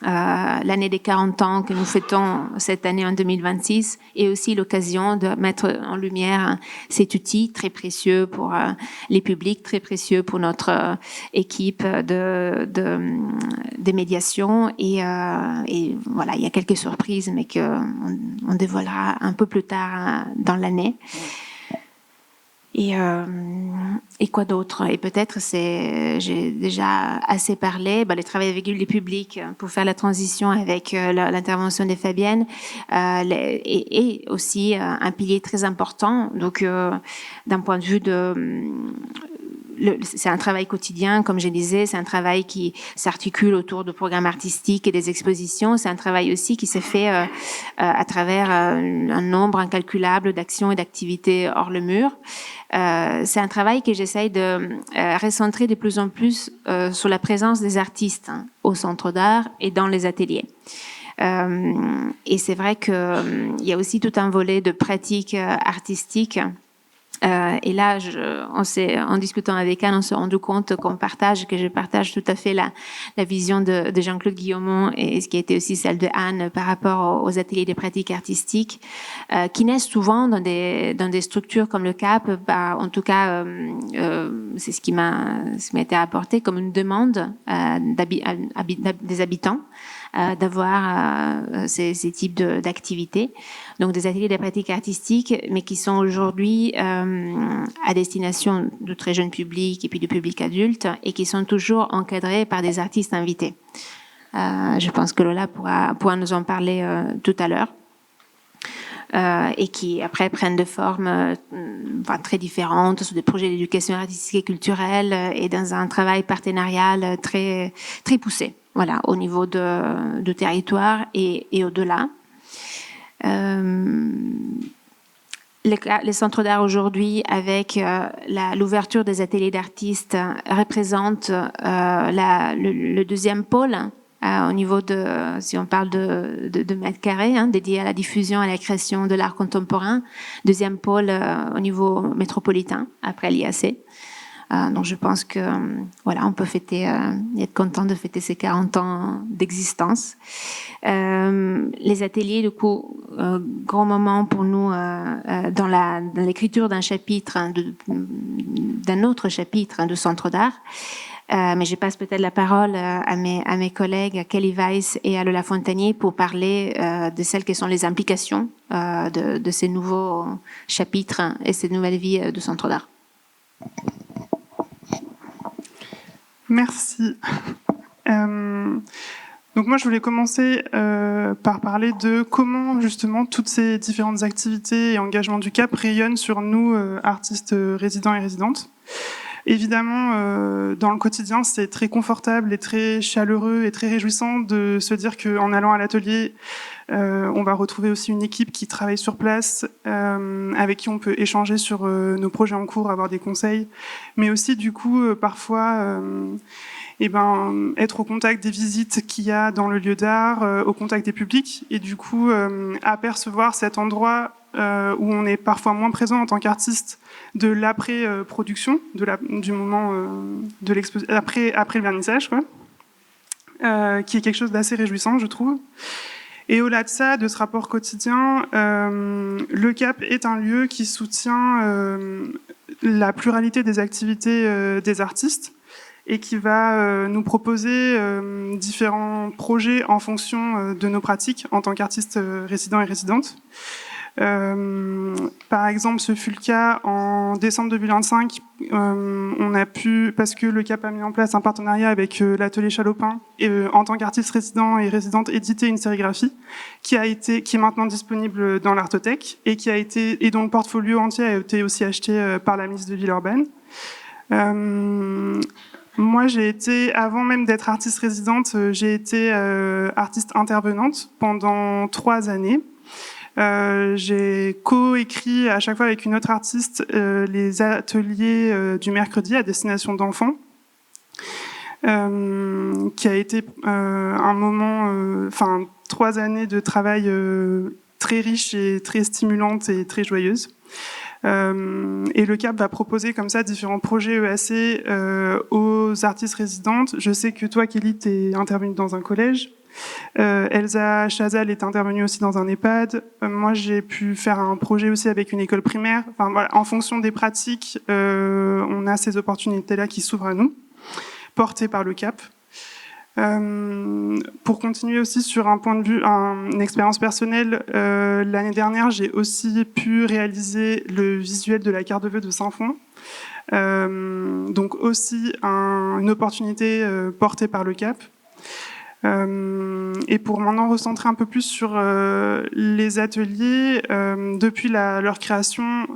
L'année des 40 ans que nous fêtons cette année en 2026 est aussi l'occasion de mettre en lumière cet outil très précieux pour les publics, très précieux pour notre équipe de médiation, et voilà, il y a quelques surprises, mais qu'on dévoilera un peu plus tard dans l'année. Et quoi d'autre? Et peut-être j'ai déjà assez parlé, le travail avec les publics pour faire la transition avec l'intervention de Fabienne, et aussi un pilier très important. Donc, d'un point de vue de c'est un travail quotidien, comme je disais, c'est un travail qui s'articule autour de programmes artistiques et des expositions. C'est un travail aussi qui s'est fait à travers un nombre incalculable d'actions et d'activités hors le mur. C'est un travail que j'essaye de recentrer de plus en plus sur la présence des artistes au centre d'art et dans les ateliers. Et c'est vrai qu'il y a aussi tout un volet de pratiques artistiques. Et là, en discutant avec Anne, on s'est rendu compte que je partage tout à fait la vision de Jean-Claude Guillaumont et ce qui a été aussi celle de Anne par rapport aux ateliers de pratiques artistiques, qui naissent souvent dans des structures comme le CAP. En tout cas, c'est ce qui m'a été apporté comme une demande des habitants. D'avoir ces types d'activités, donc des ateliers de pratiques artistiques, mais qui sont aujourd'hui à destination de très jeunes publics et puis du public adulte, et qui sont toujours encadrés par des artistes invités. Je pense que Lola pourra nous en parler tout à l'heure. Et qui après prennent de formes très différentes sur des projets d'éducation artistique et culturelle et dans un travail partenarial très, très poussé. Voilà, au niveau de territoire et au-delà. Les centres d'art aujourd'hui, avec l'ouverture des ateliers d'artistes, représentent le deuxième pôle au niveau si on parle de mètres carrés, dédié à la diffusion et à la création de l'art contemporain. Deuxième pôle au niveau métropolitain, après l'IAC. Donc je pense que voilà, on peut être content de fêter ces 40 ans d'existence. Les ateliers, du coup, grand moment pour nous dans l'écriture d'un chapitre, d'un autre chapitre de centre d'art. Mais je passe peut-être la parole à mes collègues, à Kelly Weiss et à Lola Fontanier, pour parler de celles qui sont les implications de ces nouveaux chapitres et ces nouvelles vies de centre d'art. Merci. Donc moi, je voulais commencer par parler de comment justement toutes ces différentes activités et engagements du CAP rayonnent sur nous, artistes résidents et résidentes. Évidemment, dans le quotidien, c'est très confortable et très chaleureux et très réjouissant de se dire qu'en allant à l'atelier, on va retrouver aussi une équipe qui travaille sur place, avec qui on peut échanger sur nos projets en cours, avoir des conseils, mais aussi du coup parfois être au contact des visites qu'il y a dans le lieu d'art, au contact des publics, et du coup apercevoir cet endroit où on est parfois moins présent en tant qu'artiste de l'après-production, du moment de l'exposition, après le vernissage, quoi, qui est quelque chose d'assez réjouissant, je trouve. Et au-delà de ça, de ce rapport quotidien, le CAP est un lieu qui soutient la pluralité des activités des artistes et qui va nous proposer différents projets en fonction de nos pratiques en tant qu'artistes résidents et résidentes. Par exemple, ce fut le cas en décembre 2025. On a pu, parce que le CAP a mis en place un partenariat avec l'atelier Chalopin, et en tant qu'artiste résident et résidente, éditer une sérigraphie qui est maintenant disponible dans l'Artothèque et dont le portfolio entier a été aussi acheté par la ministre de Villeurbanne. Moi, avant même d'être artiste résidente, j'ai été artiste intervenante pendant 3 années. J'ai co-écrit à chaque fois avec une autre artiste les ateliers du mercredi à destination d'enfants, qui a été un moment, 3 années de travail très riche et très stimulante et très joyeuse. Et le CAP va proposer comme ça différents projets EAC aux artistes résidentes. Je sais que toi, Kelly, t'es intervenue dans un collège. Elsa Chazal est intervenue aussi dans un EHPAD. Moi, j'ai pu faire un projet aussi avec une école primaire. Enfin, voilà, en fonction des pratiques, on a ces opportunités-là qui s'ouvrent à nous, portées par le CAP. Pour continuer aussi sur un point de vue, une expérience personnelle, l'année dernière, j'ai aussi pu réaliser le visuel de la carte de vœux de Saint-Fond. Donc aussi une opportunité portée par le CAP. Et pour maintenant recentrer un peu plus sur les ateliers, depuis leur création,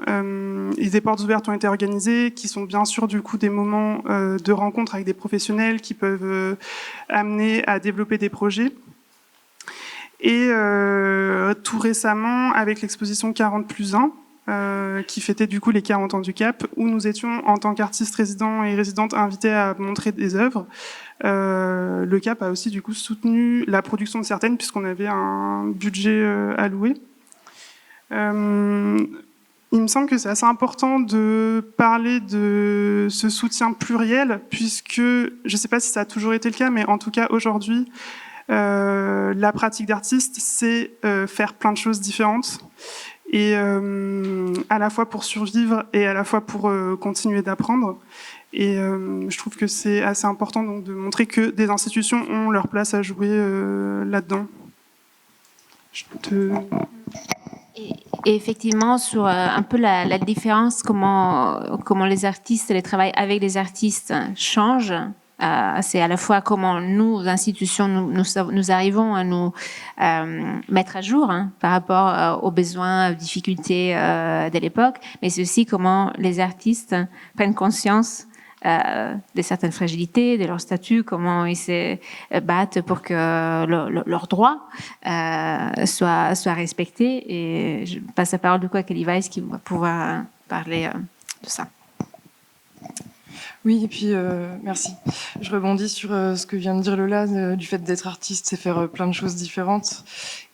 des portes ouvertes ont été organisées, qui sont bien sûr du coup des moments de rencontre avec des professionnels qui peuvent amener à développer des projets. Et tout récemment, avec l'exposition 40+1, qui fêtait du coup les 40 ans du CAP, où nous étions en tant qu'artistes résidents et résidentes invités à montrer des œuvres. Le CAP a aussi du coup soutenu la production de certaines puisqu'on avait un budget alloué. Il me semble que c'est assez important de parler de ce soutien pluriel puisque, je ne sais pas si ça a toujours été le cas, mais en tout cas aujourd'hui, la pratique d'artiste, c'est faire plein de choses différentes. Et à la fois pour survivre et à la fois pour continuer d'apprendre. Et je trouve que c'est assez important donc, de montrer que des institutions ont leur place à jouer là-dedans. Et effectivement, sur un peu la différence, comment les artistes et les travail avec les artistes changent. C'est à la fois comment nous, institutions, nous arrivons à nous mettre à jour par rapport aux besoins, aux difficultés de l'époque, mais c'est aussi comment les artistes prennent conscience de certaines fragilités, de leur statut, comment ils se battent pour que leurs droits soient respectés. Et je passe la parole du coup à Kelly Weiss qui va pouvoir parler de ça. Oui, et puis merci. Je rebondis sur ce que vient de dire Lola, du fait d'être artiste, c'est faire plein de choses différentes.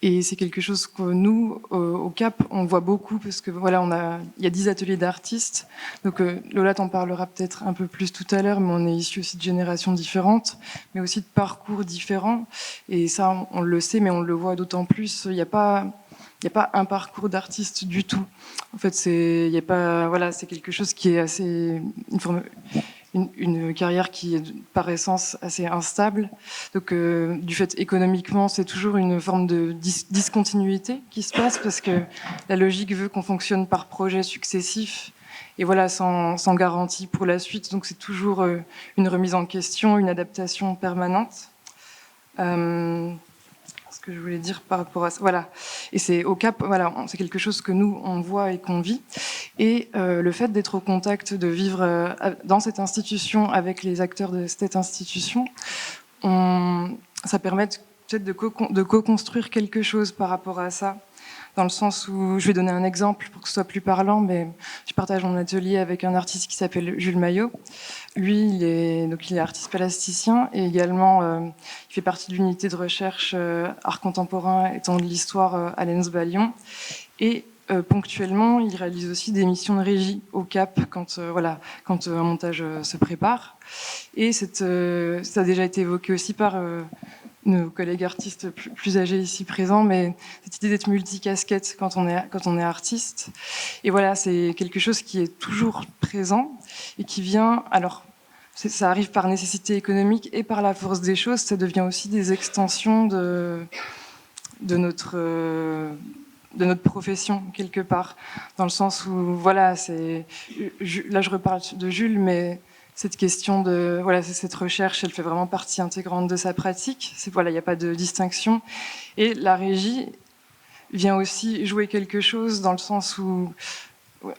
Et c'est quelque chose que nous, au CAP, on voit beaucoup, parce que voilà, il y a 10 ateliers d'artistes. Donc Lola t'en parlera peut-être un peu plus tout à l'heure, mais on est issus aussi de générations différentes, mais aussi de parcours différents. Et ça, on le sait, mais on le voit d'autant plus. Il n'y a pas un parcours d'artiste du tout. En fait, c'est quelque chose qui est assez une carrière qui est par essence assez instable. Donc, du fait économiquement, c'est toujours une forme de discontinuité qui se passe parce que la logique veut qu'on fonctionne par projets successifs et voilà, sans garantie pour la suite. Donc, c'est toujours une remise en question, une adaptation permanente. Ce que je voulais dire par rapport à ça, voilà. Et c'est au CAP, voilà, c'est quelque chose que nous on voit et qu'on vit. Et le fait d'être au contact, de vivre dans cette institution avec les acteurs de cette institution, ça permet peut-être de co-construire quelque chose par rapport à ça. Dans le sens où, je vais donner un exemple pour que ce soit plus parlant, mais je partage mon atelier avec un artiste qui s'appelle Jules Maillot. Lui, il est artiste plasticien et également, il fait partie de l'unité de recherche art contemporain et temps de l'histoire à l'ENSBA à Lyon. Et ponctuellement, il réalise aussi des missions de régie au CAP quand un montage se prépare. Et ça a déjà été évoqué aussi par nos collègues artistes plus âgés ici présents, mais cette idée d'être multicasquette quand on est artiste. Et voilà, c'est quelque chose qui est toujours présent et qui vient, alors ça arrive par nécessité économique et par la force des choses, ça devient aussi des extensions de notre profession quelque part, dans le sens où voilà, là je reparle de Jules, mais cette question cette recherche, elle fait vraiment partie intégrante de sa pratique. Il n'y a pas de distinction. Et la régie vient aussi jouer quelque chose dans le sens où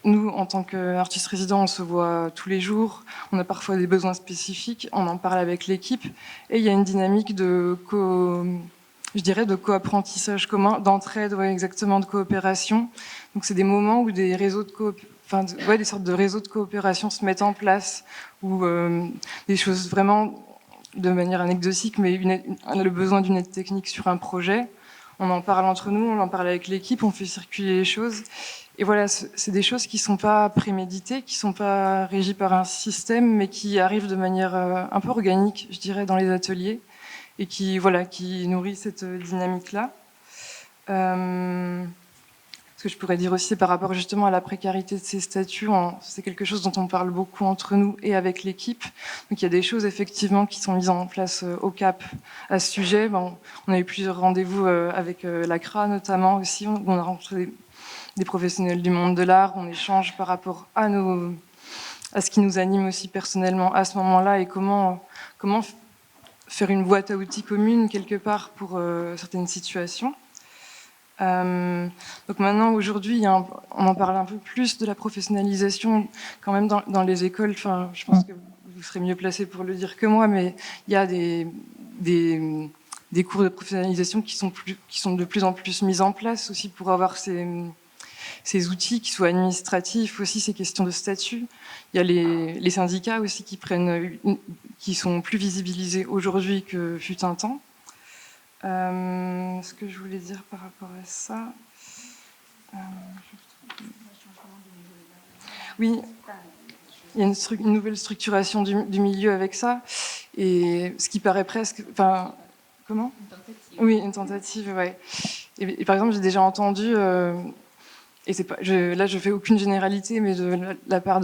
nous, en tant qu'artistes résidents, on se voit tous les jours. On a parfois des besoins spécifiques. On en parle avec l'équipe. Et il y a une dynamique de co-apprentissage commun, d'entraide, exactement, de coopération. Donc c'est des moments où des réseaux des sortes de réseaux de coopération se mettent en place, où des choses vraiment de manière anecdotique, mais on a le besoin d'une aide technique sur un projet. On en parle entre nous, on en parle avec l'équipe, on fait circuler les choses. Et voilà, c'est des choses qui ne sont pas préméditées, qui ne sont pas régies par un système, mais qui arrivent de manière un peu organique, je dirais, dans les ateliers, et qui nourrit cette dynamique-là. Ce que je pourrais dire aussi par rapport justement à la précarité de ces statuts, c'est quelque chose dont on parle beaucoup entre nous et avec l'équipe. Donc il y a des choses effectivement qui sont mises en place au CAP à ce sujet. On a eu plusieurs rendez-vous avec l'ACRA notamment aussi, où on a rencontré des professionnels du monde de l'art, on échange par rapport à ce qui nous anime aussi personnellement à ce moment-là et comment faire une boîte à outils commune quelque part pour certaines situations. Donc maintenant, aujourd'hui, on en parle un peu plus de la professionnalisation quand même dans les écoles. Enfin, je pense que vous serez mieux placé pour le dire que moi, mais il y a des cours de professionnalisation qui sont de plus en plus mis en place aussi pour avoir ces outils qui soient administratifs, aussi ces questions de statut. Il y a les syndicats aussi qui sont plus visibilisés aujourd'hui que fut un temps. Ce que je voulais dire par rapport à ça... Oui, il y a une nouvelle structuration du milieu avec ça, et ce qui paraît presque... Enfin, comment ? Une tentative. Oui, une tentative, ouais. Et par exemple, j'ai déjà entendu... Et c'est pas, là, je fais aucune généralité, mais de la part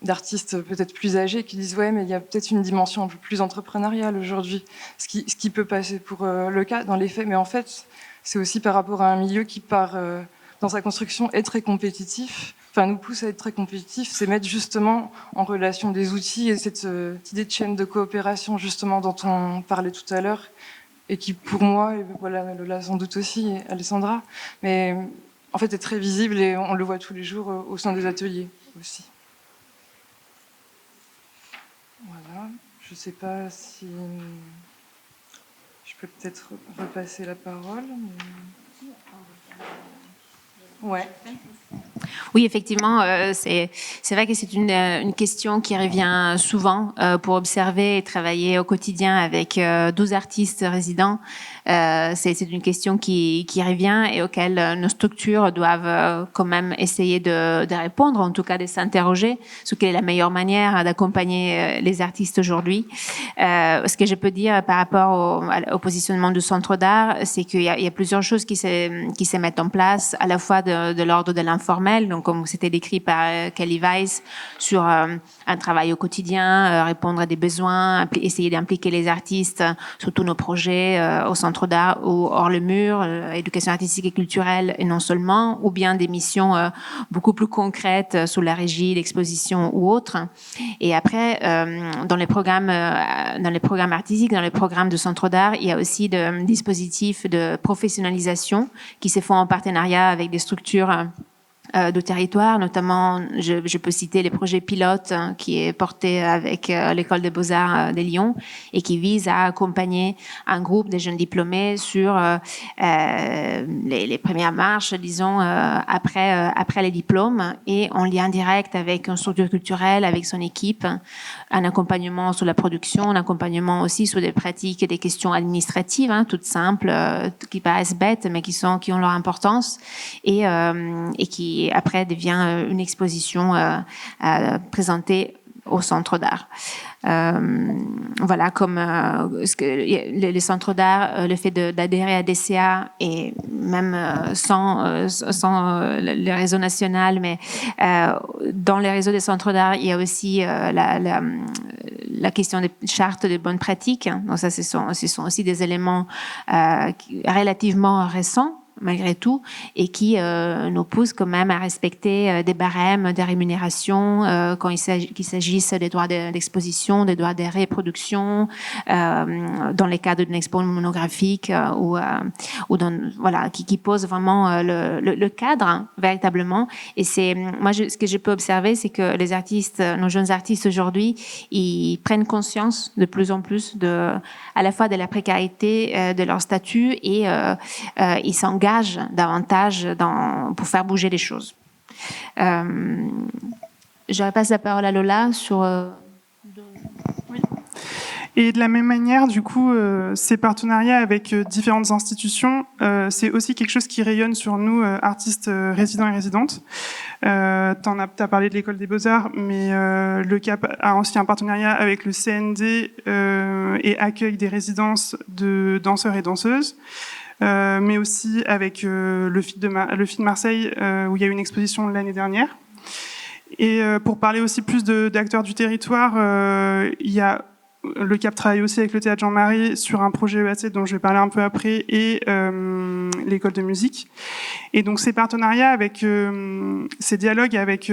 d'artistes peut-être plus âgés qui disent ouais, mais il y a peut-être une dimension un peu plus entrepreneuriale aujourd'hui, ce qui peut passer pour le cas dans les faits, mais en fait, c'est aussi par rapport à un milieu qui dans sa construction est très compétitif. Enfin, nous pousse à être très compétitif, c'est mettre justement en relation des outils et cette idée de chaîne de coopération justement dont on parlait tout à l'heure et qui, pour moi, et voilà, Lola sans doute aussi, et Alessandra, mais en fait, est très visible et on le voit tous les jours au sein des ateliers aussi. Voilà. Je ne sais pas si je peux peut-être repasser la parole. Mais... Ouais. Oui, effectivement, c'est vrai que c'est une question qui revient souvent pour observer et travailler au quotidien avec 12 artistes résidents. C'est une question qui revient et auquel nos structures doivent quand même essayer de répondre, en tout cas de s'interroger sur quelle est la meilleure manière d'accompagner les artistes aujourd'hui. Ce que je peux dire par rapport au positionnement du Centre d'art, c'est qu'il y a plusieurs choses qui se mettent en place, à la fois de l'ordre de l'informel, donc comme c'était décrit par Kelly Weiss, sur un travail au quotidien, répondre à des besoins, essayer d'impliquer les artistes sur tous nos projets au Centre d'art ou hors le mur, éducation artistique et culturelle et non seulement, ou bien des missions beaucoup plus concrètes sous la régie d'exposition ou autres. Et après, dans les programmes artistiques, dans les programmes de Centre d'art, il y a aussi des dispositifs de professionnalisation qui se font en partenariat avec des structures de territoire, notamment je peux citer les projets pilotes qui est porté avec l'école des Beaux-Arts de Lyon et qui vise à accompagner un groupe de jeunes diplômés sur les premières marches, disons, après les diplômes, et en lien direct avec une structure culturelle, avec son équipe, un accompagnement sur la production, un accompagnement aussi sur des pratiques et des questions administratives, toutes simples, qui paraissent bêtes mais qui ont leur importance, et qui après devient une exposition présentée au Centre d'art. Voilà, comme les centres d'art, le fait d'adhérer à DCA, et même sans le réseau national, mais dans les réseaux des centres d'art, il y a aussi la question des chartes de bonnes pratiques. Donc ça, ce sont aussi des éléments relativement récents, malgré tout, et qui nous poussent quand même à respecter des barèmes de rémunération quand il s'agisse des droits d'exposition, des droits de reproduction, dans les cadres d'une expo monographique ou voilà, qui pose vraiment le cadre véritablement. Et c'est ce que je peux observer, c'est que les artistes, nos jeunes artistes aujourd'hui, ils prennent conscience de plus en plus à la fois de la précarité de leur statut, et ils s'engagent davantage pour faire bouger les choses. Je repasse la parole à Lola sur... Oui. Et de la même manière, du coup, ces partenariats avec différentes institutions, c'est aussi quelque chose qui rayonne sur nous, artistes résidents et résidentes. T'as parlé de l'École des Beaux-Arts, mais le CAP a aussi un partenariat avec le CND et accueille des résidences de danseurs et danseuses. Mais aussi avec le FIT de Marseille, où il y a eu une exposition l'année dernière. Et pour parler aussi plus d'acteurs du territoire, il y a le CAP travaille aussi avec le Théâtre Jean-Marie sur un projet EAC dont je vais parler un peu après, et l'école de musique. Et donc ces partenariats, ces dialogues avec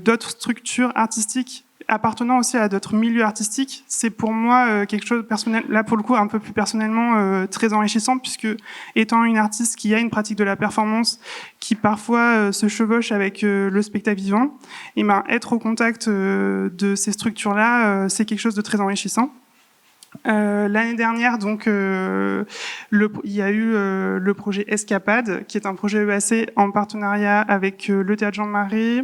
d'autres structures artistiques appartenant aussi à d'autres milieux artistiques, c'est pour moi quelque chose personnel, là pour le coup un peu plus personnellement très enrichissant, puisque étant une artiste qui a une pratique de la performance qui parfois se chevauche avec le spectacle vivant, et ben, être au contact de ces structures-là, c'est quelque chose de très enrichissant. L'année dernière, donc, il y a eu le projet Escapade, qui est un projet EAC en partenariat avec le Théâtre Jean Marais,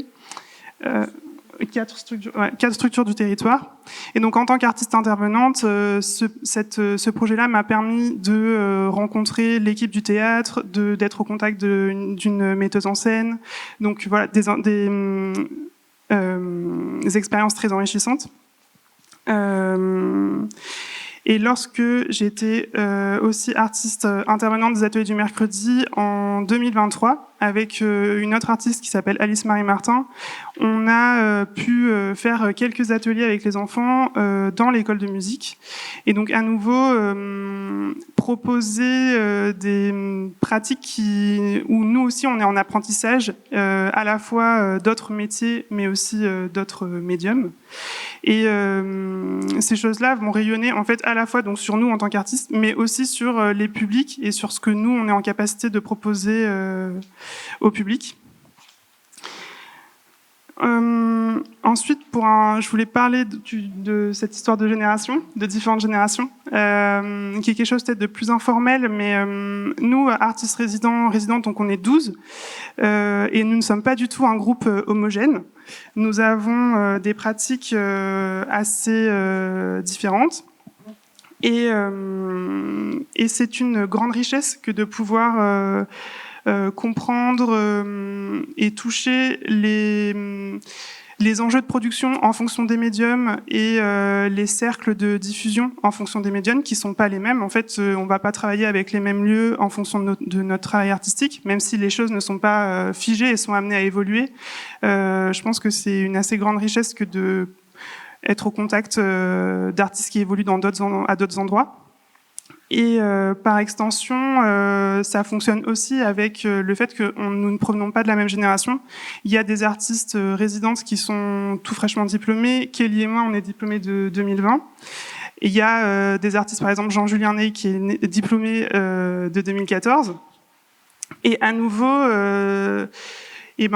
4 structures du territoire. Et donc, en tant qu'artiste intervenante, ce projet-là m'a permis de rencontrer l'équipe du théâtre, d'être au contact d'une metteuse en scène. Donc, voilà, des expériences très enrichissantes. Et lorsque j'étais aussi artiste intervenante des ateliers du mercredi en 2023, avec une autre artiste qui s'appelle Alice Marie Martin, on a pu faire quelques ateliers avec les enfants dans l'école de musique. Et donc à nouveau, proposer des pratiques où nous aussi on est en apprentissage, à la fois d'autres métiers, mais aussi d'autres médiums. Et ces choses-là vont rayonner en fait à la fois donc sur nous en tant qu'artistes, mais aussi sur les publics et sur ce que nous on est en capacité de proposer au public. Ensuite, je voulais parler de cette histoire de génération, de différentes générations, qui est quelque chose peut-être de plus informel, mais nous, artistes résidents, donc on est 12, et nous ne sommes pas du tout un groupe homogène. Nous avons des pratiques assez différentes. Et c'est une grande richesse que de pouvoir comprendre et toucher les enjeux de production en fonction des médiums et les cercles de diffusion en fonction des médiums qui sont pas les mêmes. En fait, on va pas travailler avec les mêmes lieux en fonction de notre travail artistique, même si les choses ne sont pas figées et sont amenées à évoluer. Je pense que c'est une assez grande richesse que de être au contact d'artistes qui évoluent à d'autres endroits. Et par extension, ça fonctionne aussi avec le fait que nous ne provenons pas de la même génération. Il y a des artistes résidentes qui sont tout fraîchement diplômés. Kelly et moi, on est diplômés de 2020. Et il y a des artistes, par exemple Jean-Julien Ney, qui est diplômé de 2014. Et à nouveau,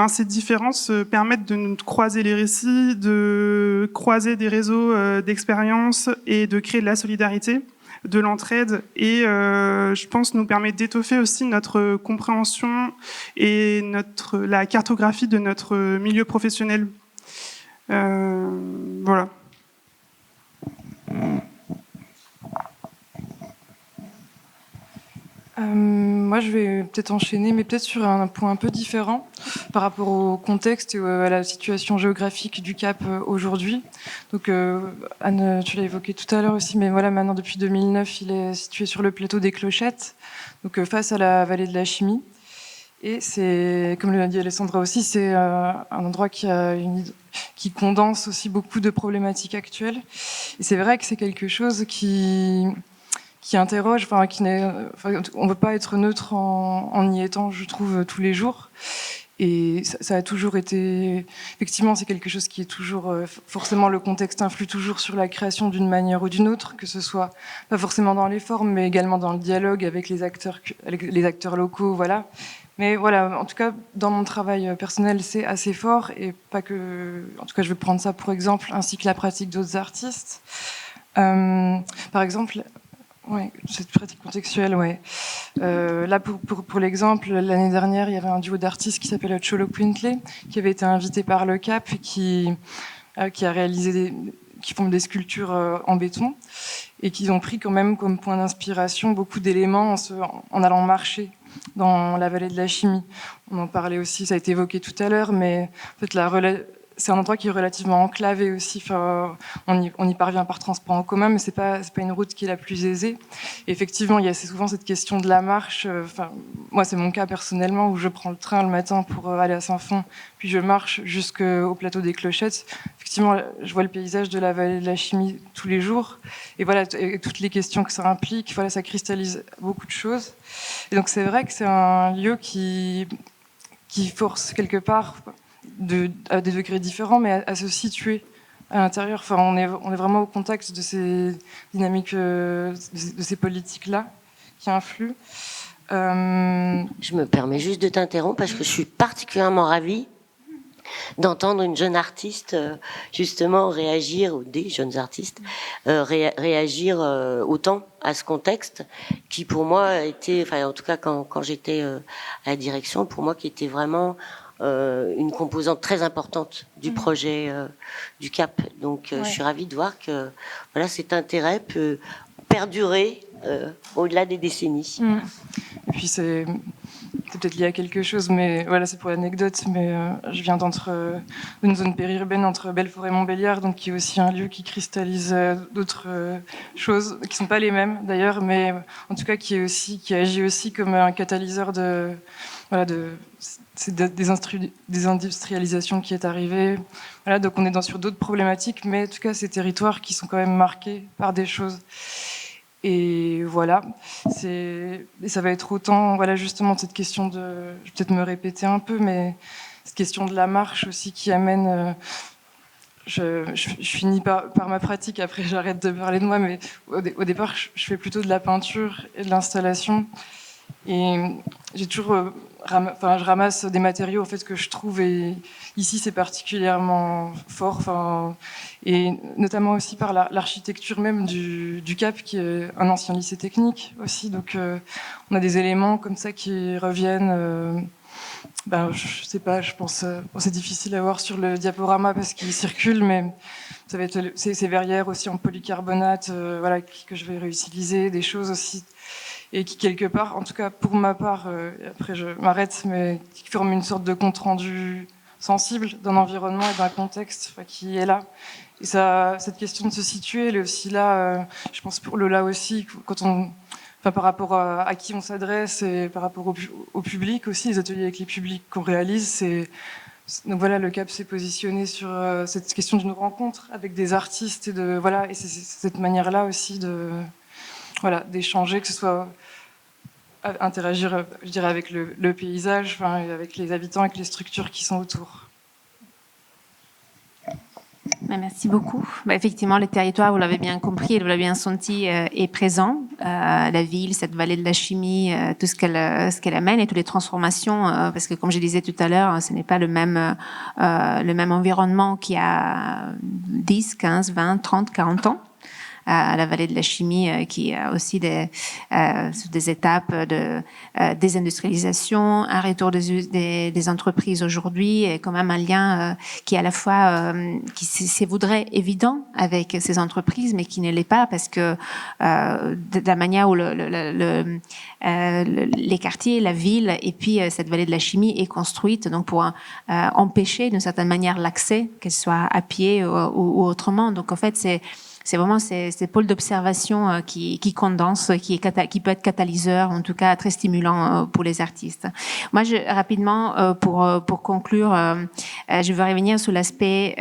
ces différences permettent de nous croiser les récits, de croiser des réseaux d'expériences et de créer de la solidarité, de l'entraide, et je pense nous permet d'étoffer aussi notre compréhension et la cartographie de notre milieu professionnel. Voilà. Moi, je vais peut-être enchaîner, mais peut-être sur un point un peu différent par rapport au contexte et à la situation géographique du Cap aujourd'hui. Donc, Anne, tu l'as évoqué tout à l'heure aussi, mais voilà, maintenant, depuis 2009, il est situé sur le plateau des Clochettes, donc face à la vallée de la Chimie. Et c'est, comme l'a dit Alessandra aussi, c'est un endroit qui condense aussi beaucoup de problématiques actuelles. Et c'est vrai que c'est quelque chose qui interroge, on ne peut pas être neutre en y étant, je trouve, tous les jours. Et ça a toujours été, effectivement, c'est quelque chose qui est toujours, forcément, le contexte influe toujours sur la création d'une manière ou d'une autre, que ce soit pas forcément dans les formes, mais également dans le dialogue avec les acteurs locaux, voilà. Mais voilà, en tout cas, dans mon travail personnel, c'est assez fort, et pas que, en tout cas, je vais prendre ça pour exemple, ainsi que la pratique d'autres artistes. Par exemple, ouais, cette pratique contextuelle, ouais. Là, pour l'exemple, l'année dernière, il y avait un duo d'artistes qui s'appelle Cholo Quintley, qui avait été invité par le Cap et qui a réalisé qui font des sculptures en béton et qui ont pris quand même comme point d'inspiration beaucoup d'éléments en allant marcher dans la vallée de la Chimie. On en parlait aussi, ça a été évoqué tout à l'heure, mais en fait, c'est un endroit qui est relativement enclavé aussi. Enfin, on y parvient par transport en commun, mais c'est pas une route qui est la plus aisée. Et effectivement, il y a assez souvent cette question de la marche. Enfin, moi, c'est mon cas personnellement où je prends le train le matin pour aller à Saint-Fond, puis je marche jusqu'au plateau des Clochettes. Effectivement, je vois le paysage de la vallée de la Chimie tous les jours. Et voilà, et toutes les questions que ça implique, voilà, ça cristallise beaucoup de choses. Et donc, c'est vrai que c'est un lieu qui force quelque part à des degrés différents, mais à se situer à l'intérieur. Enfin, on est vraiment au contact de ces dynamiques, de ces politiques-là qui influent. Je me permets juste de t'interrompre parce que je suis particulièrement ravie d'entendre une jeune artiste justement réagir, ou des jeunes artistes réagir autant à ce contexte qui pour moi était, enfin en tout cas quand j'étais à la direction, pour moi qui était vraiment une composante très importante du projet du CAP. Donc je suis ravie de voir que voilà, cet intérêt peut perdurer au-delà des décennies. Et puis c'est peut-être lié à quelque chose, mais voilà, c'est pour l'anecdote, mais je viens d'une zone périurbaine entre Belfort et Montbéliard, donc qui est aussi un lieu qui cristallise d'autres choses, qui sont pas les mêmes d'ailleurs, mais en tout cas qui agit aussi comme un catalyseur de désindustrialisation qui est arrivée. Voilà, donc on est sur d'autres problématiques, mais en tout cas ces territoires qui sont quand même marqués par des choses. Et voilà, et ça va être autant, voilà, justement, cette question de, je vais peut-être me répéter un peu, mais cette question de la marche aussi qui amène, je finis par ma pratique, après j'arrête de parler de moi, mais au départ, je fais plutôt de la peinture et de l'installation. Et j'ai toujours, je ramasse des matériaux en fait que je trouve, et ici c'est particulièrement fort, et notamment aussi par l'architecture même du CAP, qui est un ancien lycée technique aussi. Donc on a des éléments comme ça qui reviennent. Je sais pas, je pense, c'est difficile à voir sur le diaporama parce qu'il circule, mais ça va être ces verrières aussi en polycarbonate, voilà, que je vais réutiliser, des choses aussi. Et qui, quelque part, en tout cas pour ma part, après je m'arrête, mais qui forme une sorte de compte-rendu sensible d'un environnement et d'un contexte qui est là. Et ça, cette question de se situer, elle est aussi là, je pense pour Lola aussi, quand par rapport à qui on s'adresse et par rapport au public aussi, les ateliers avec les publics qu'on réalise, donc voilà, le CAP s'est positionné sur cette question d'une rencontre avec des artistes et et c'est cette manière-là aussi d'échanger, que ce soit interagir, je dirais, avec le paysage, avec les habitants, avec les structures qui sont autour. Merci beaucoup. Effectivement, le territoire, vous l'avez bien compris, vous l'avez bien senti, est présent. La ville, cette vallée de la chimie, tout ce qu'elle amène et toutes les transformations, parce que comme je disais tout à l'heure, ce n'est pas le même environnement qu'il y a 10, 15, 20, 30, 40 ans. À la vallée de la chimie, qui a aussi des étapes de désindustrialisation, un retour des entreprises aujourd'hui, et quand même un lien qui est à la fois qui se voudrait évident avec ces entreprises, mais qui ne l'est pas, parce que de la manière où les quartiers, la ville et puis cette vallée de la chimie est construite, donc pour empêcher d'une certaine manière l'accès, qu'elle soit à pied ou autrement. Donc en fait, c'est vraiment ces pôles d'observation qui condensent, qui peut être catalyseur, en tout cas très stimulant pour les artistes. Moi, rapidement, pour conclure, je veux revenir sur l'aspect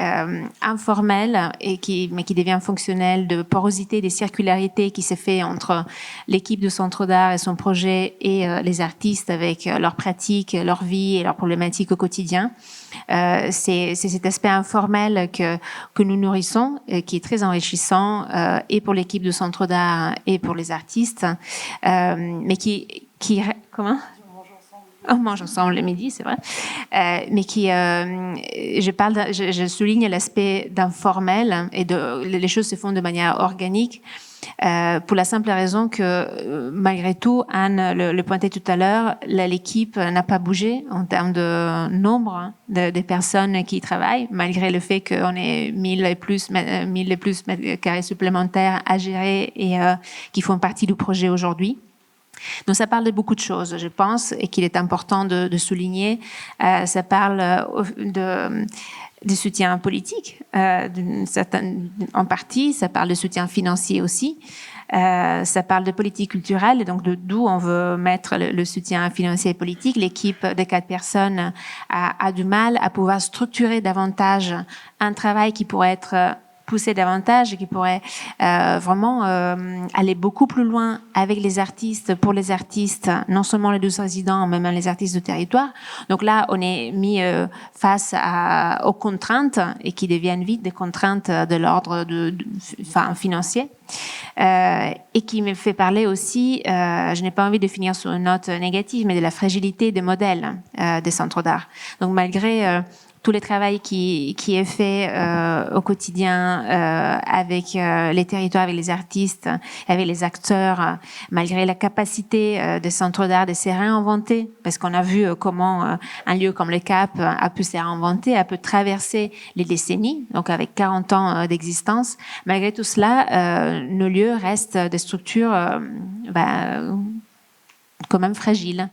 informel mais qui devient fonctionnel, de porosité, des circularités qui s'est fait entre l'équipe de Centre d'Art et son projet et les artistes avec leurs pratiques, leur vie et leurs problématiques au quotidien. C'est cet aspect informel que nous nourrissons, qui est très enrichissant, et pour l'équipe de Centre d'Art et pour les artistes, mais comment? On mange ensemble le midi, c'est vrai. Mais je souligne l'aspect d'informel et les choses se font de manière organique. Pour la simple raison que, malgré tout, Anne le pointait tout à l'heure, l'équipe n'a pas bougé en termes de nombre de personnes qui y travaillent, malgré le fait qu'on ait 1000 et plus mètres carrés supplémentaires à gérer et qui font partie du projet aujourd'hui. Donc ça parle de beaucoup de choses, je pense, et qu'il est important de souligner. Ça parle des soutiens politiques, en partie. Ça parle de soutien financier aussi. Ça parle de politique culturelle, et donc d'où on veut mettre le soutien financier et politique. L'équipe de 4 personnes a du mal à pouvoir structurer davantage un travail qui pourrait être pousser davantage et qui pourrait vraiment aller beaucoup plus loin avec les artistes, pour les artistes, non seulement les 12 résidents, mais même les artistes de territoire. Donc là, on est mis face aux contraintes et qui deviennent vite des contraintes de l'ordre financier. Et qui me fait parler aussi, je n'ai pas envie de finir sur une note négative, mais de la fragilité des modèles des centres d'art. Donc malgré tout le travail qui est fait au quotidien avec les territoires, avec les artistes, avec les acteurs, malgré la capacité des centres d'art de se réinventer, parce qu'on a vu comment un lieu comme le Cap a pu se réinventer, a pu traverser les décennies, donc avec 40 ans d'existence. Malgré tout cela, nos lieux restent des structures quand même fragiles,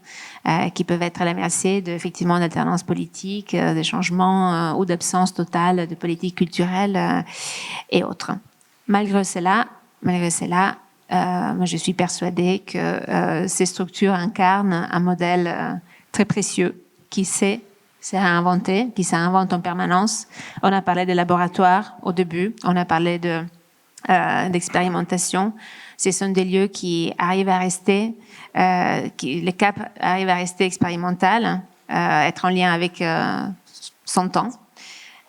qui peuvent être à la merci effectivement d'alternance politique, de changements ou d'absence totale de politique culturelle et autres. Malgré cela, moi je suis persuadée que ces structures incarnent un modèle très précieux qui sait se réinventer, qui s'invente en permanence. On a parlé de laboratoires au début, on a parlé d'expérimentation. Ce sont des lieux qui arrivent à rester, le Cap arrive à rester expérimental, être en lien avec son temps,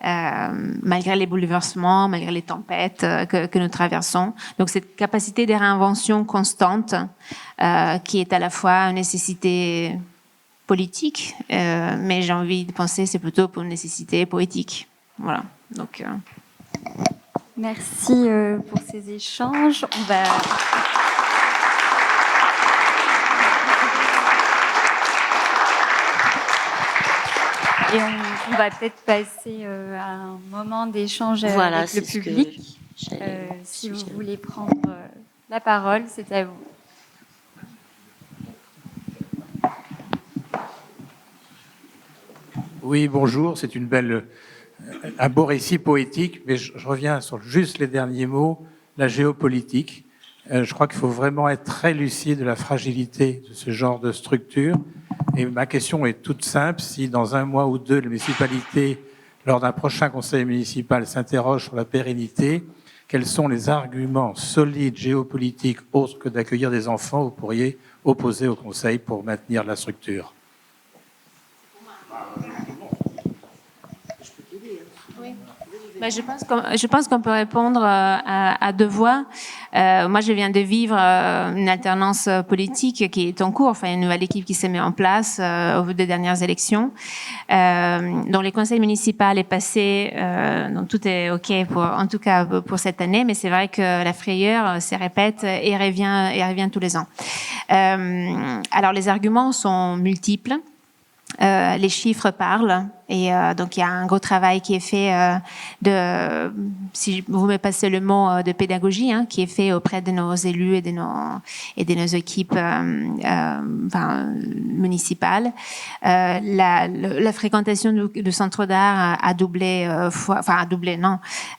malgré les bouleversements, malgré les tempêtes que nous traversons. Donc cette capacité de réinvention constante, qui est à la fois une nécessité politique, mais j'ai envie de penser c'est plutôt pour une nécessité poétique. Voilà. Donc merci pour ces échanges. Et on va peut-être passer à un moment d'échange avec le public. Si vous voulez prendre la parole, c'est à vous. Oui, bonjour, c'est un beau récit poétique, mais je reviens sur juste les derniers mots, la géopolitique. Je crois qu'il faut vraiment être très lucide de la fragilité de ce genre de structure. Et ma question est toute simple, si dans 1 mois ou 2, la municipalité, lors d'un prochain conseil municipal, s'interroge sur la pérennité, quels sont les arguments solides géopolitiques autres que d'accueillir des enfants vous pourriez opposer au conseil pour maintenir la structure ? Je pense qu'on peut répondre à 2 voix. Moi, je viens de vivre une alternance politique qui est en cours, enfin une nouvelle équipe qui s'est mise en place au vu des dernières élections. Donc, le conseil municipal est passé, donc tout est OK en tout cas pour cette année, mais c'est vrai que la frayeur se répète et revient tous les ans. Alors, les arguments sont multiples. Les chiffres parlent et donc il y a un gros travail qui est fait si vous me passez le mot, de pédagogie, qui est fait auprès de nos élus et de nos équipes municipales. La fréquentation du centre d'art a doublé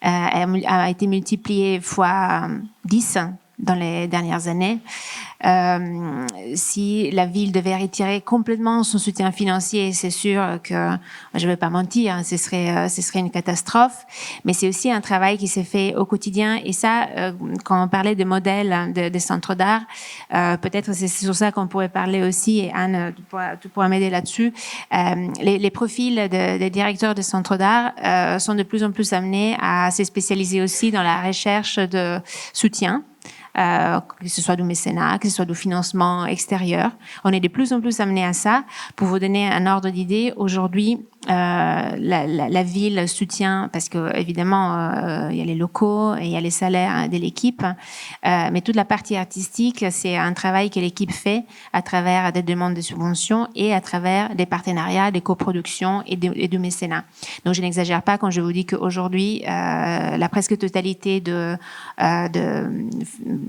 a été multipliée fois 10 dans les dernières années. Si la ville devait retirer complètement son soutien financier, c'est sûr que, je ne vais pas mentir, ce serait une catastrophe. Mais c'est aussi un travail qui s'est fait au quotidien. Et ça, quand on parlait de modèles des centres d'art, peut-être c'est sur ça qu'on pourrait parler aussi. Et Anne, tu pourras m'aider là-dessus. Les profils des directeurs de centres d'art sont de plus en plus amenés à se spécialiser aussi dans la recherche de soutien. Que ce soit du mécénat, que ce soit du financement extérieur. On est de plus en plus amené à ça. Pour vous donner un ordre d'idée, aujourd'hui, la ville soutient, parce que évidemment, il y a les locaux et il y a les salaires de l'équipe, mais toute la partie artistique, c'est un travail que l'équipe fait à travers des demandes de subventions et à travers des partenariats, des coproductions et du mécénat. Donc, je n'exagère pas quand je vous dis qu'aujourd'hui, la presque totalité de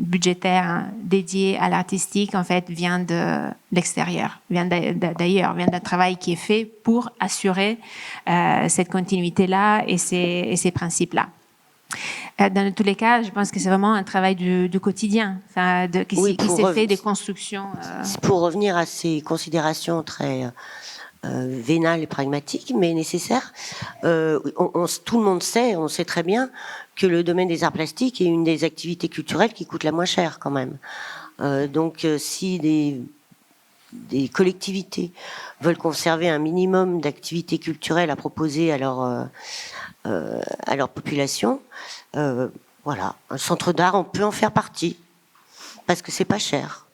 budgétaire dédié à l'artistique, en fait, vient de l'extérieur, vient d'ailleurs, vient d'un travail qui est fait pour assurer cette continuité-là et ces principes-là. Dans tous les cas, je pense que c'est vraiment un travail du quotidien, qui s'est fait des constructions. Pour revenir à ces considérations très vénal et pragmatique, mais nécessaire. Tout le monde sait, on sait très bien que le domaine des arts plastiques est une des activités culturelles qui coûte la moins cher quand même. Donc si des collectivités veulent conserver un minimum d'activités culturelles à proposer à leur population, voilà, un centre d'art, on peut en faire partie, parce que c'est pas cher.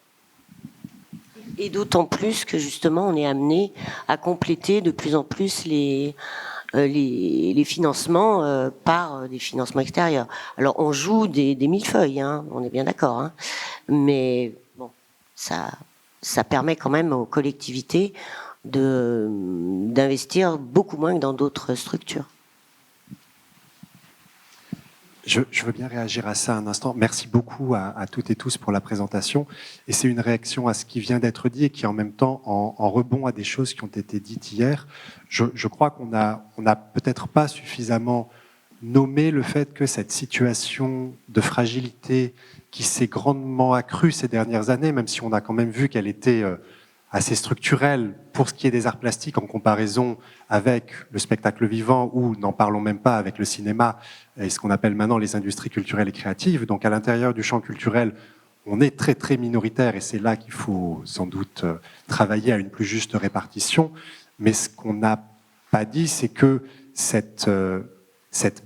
Et d'autant plus que justement, on est amené à compléter de plus en plus les financements par des financements extérieurs. Alors, on joue des millefeuilles, hein, on est bien d'accord, hein, mais bon, ça permet quand même aux collectivités d'investir beaucoup moins que dans d'autres structures. Je veux bien réagir à ça un instant. Merci beaucoup à toutes et tous pour la présentation. Et c'est une réaction à ce qui vient d'être dit et qui en même temps en rebond à des choses qui ont été dites hier. Je crois qu'on n'a peut-être pas suffisamment nommé le fait que cette situation de fragilité qui s'est grandement accrue ces dernières années, même si on a quand même vu qu'elle était assez structurelle pour ce qui est des arts plastiques en comparaison avec le spectacle vivant ou, n'en parlons même pas, avec le cinéma et ce qu'on appelle maintenant les industries culturelles et créatives. Donc à l'intérieur du champ culturel, on est très très minoritaire et c'est là qu'il faut sans doute travailler à une plus juste répartition. Mais ce qu'on n'a pas dit, c'est que cette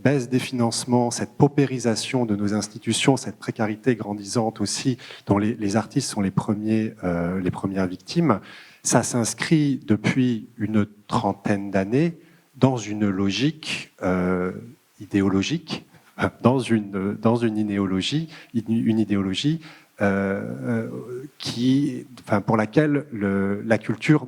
baisse des financements, cette paupérisation de nos institutions, cette précarité grandissante aussi, dont les artistes sont les premières victimes, ça s'inscrit depuis une trentaine d'années dans une logique idéologique, dans une idéologie pour laquelle la culture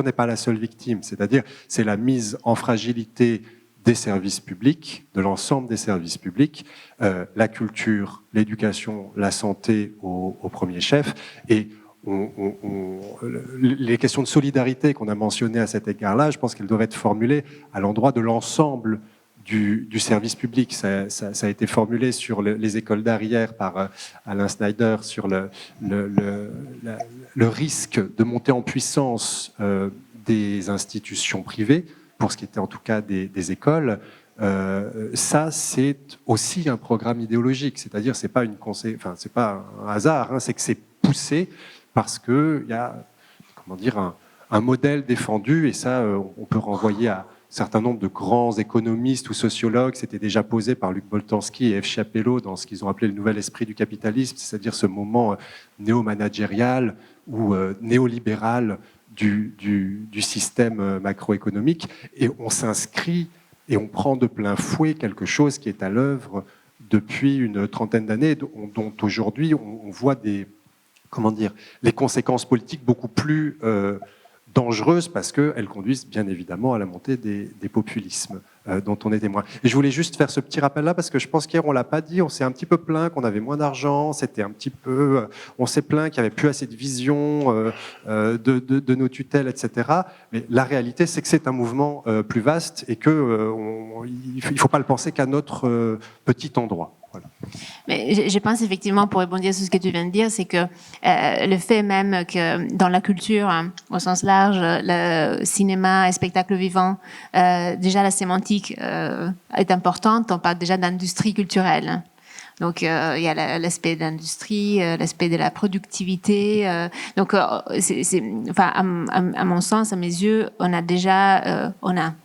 n'est pas la seule victime. C'est-à-dire, c'est la mise en fragilité des services publics, de l'ensemble des services publics, la culture, l'éducation, la santé au premier chef. Et les questions de solidarité qu'on a mentionnées à cet égard-là, je pense qu'elles doivent être formulées à l'endroit de l'ensemble du service public. Ça a été formulé sur les écoles d'art hier par Alain Snyder sur le risque de montée en puissance des institutions privées, pour ce qui était en tout cas des écoles. Ça, c'est aussi un programme idéologique, c'est-à-dire c'est pas c'est pas un hasard, hein, c'est que c'est poussé parce que il y a, comment dire, un modèle défendu, et ça, on peut renvoyer à un certain nombre de grands économistes ou sociologues. C'était déjà posé par Luc Boltanski et F. Chiapello dans ce qu'ils ont appelé le nouvel esprit du capitalisme, c'est-à-dire ce moment néo-managérial ou néolibéral du système macroéconomique, et on s'inscrit et on prend de plein fouet quelque chose qui est à l'œuvre depuis une trentaine d'années, dont aujourd'hui on voit les conséquences politiques beaucoup plus dangereuses, parce qu'elles conduisent bien évidemment à la montée des populismes dont on est témoin. Et je voulais juste faire ce petit rappel-là, parce que je pense qu'hier on l'a pas dit, on s'est un petit peu plaint qu'on avait moins d'argent, on s'est plaint qu'il n'y avait plus assez de vision de nos tutelles, etc. Mais la réalité, c'est que c'est un mouvement plus vaste et qu'il ne faut pas le penser qu'à notre petit endroit. Voilà. Mais je pense effectivement, pour rebondir sur ce que tu viens de dire, c'est que le fait même que dans la culture, hein, au sens large, le cinéma et spectacle vivant, déjà la sémantique est importante. On parle déjà d'industrie culturelle. Donc il y a l'aspect de l'industrie, l'aspect de la productivité. Donc à mon sens, à mes yeux, on a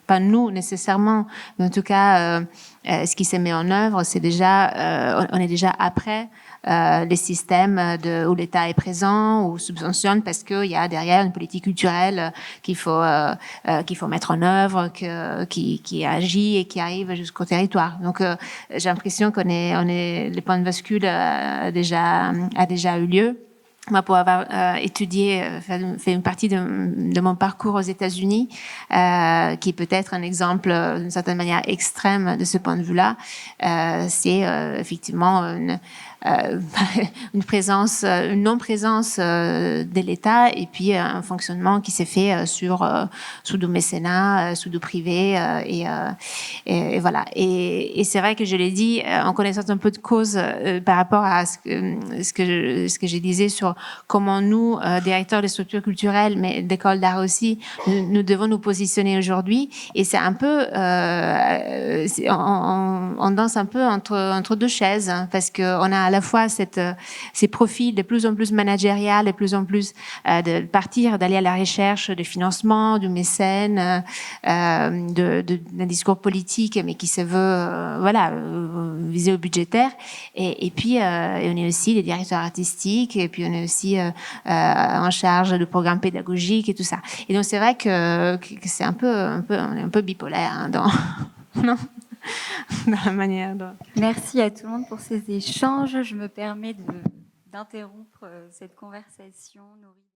pas nous nécessairement, mais en tout cas ce qui se met en œuvre, c'est déjà on est déjà après les systèmes où l'État est présent ou subventionne, parce qu'il y a derrière une politique culturelle qu'il faut mettre en œuvre, qui agit et qui arrive jusqu'au territoire. Donc j'ai l'impression le point de bascule a déjà eu lieu. Moi, pour avoir étudié, fait une partie de mon parcours aux États-Unis, qui peut être un exemple d'une certaine manière extrême de ce point de vue-là, c'est effectivement une non-présence de l'État, et puis un fonctionnement qui s'est fait sous du mécénat, sous du privé, et voilà. Et c'est vrai que je l'ai dit en connaissance un peu de cause par rapport à ce que je disais sur comment nous, directeurs des structures culturelles, mais d'écoles d'art aussi, nous devons nous positionner aujourd'hui. Et c'est un peu, on danse un peu entre deux chaises, hein, parce qu'on a à la fois ces profils de plus en plus managériales, de plus en plus de partir, d'aller à la recherche de financement, du mécène, d'un discours politique, mais qui se veut viser au budgétaire. Et puis, on est aussi des directeurs artistiques, et puis on est aussi en charge de programmes pédagogiques et tout ça. Et donc, c'est vrai que c'est on est un peu bipolaire hein, dans la manière dont... Merci à tout le monde pour ces échanges. Je me permets d'interrompre cette conversation.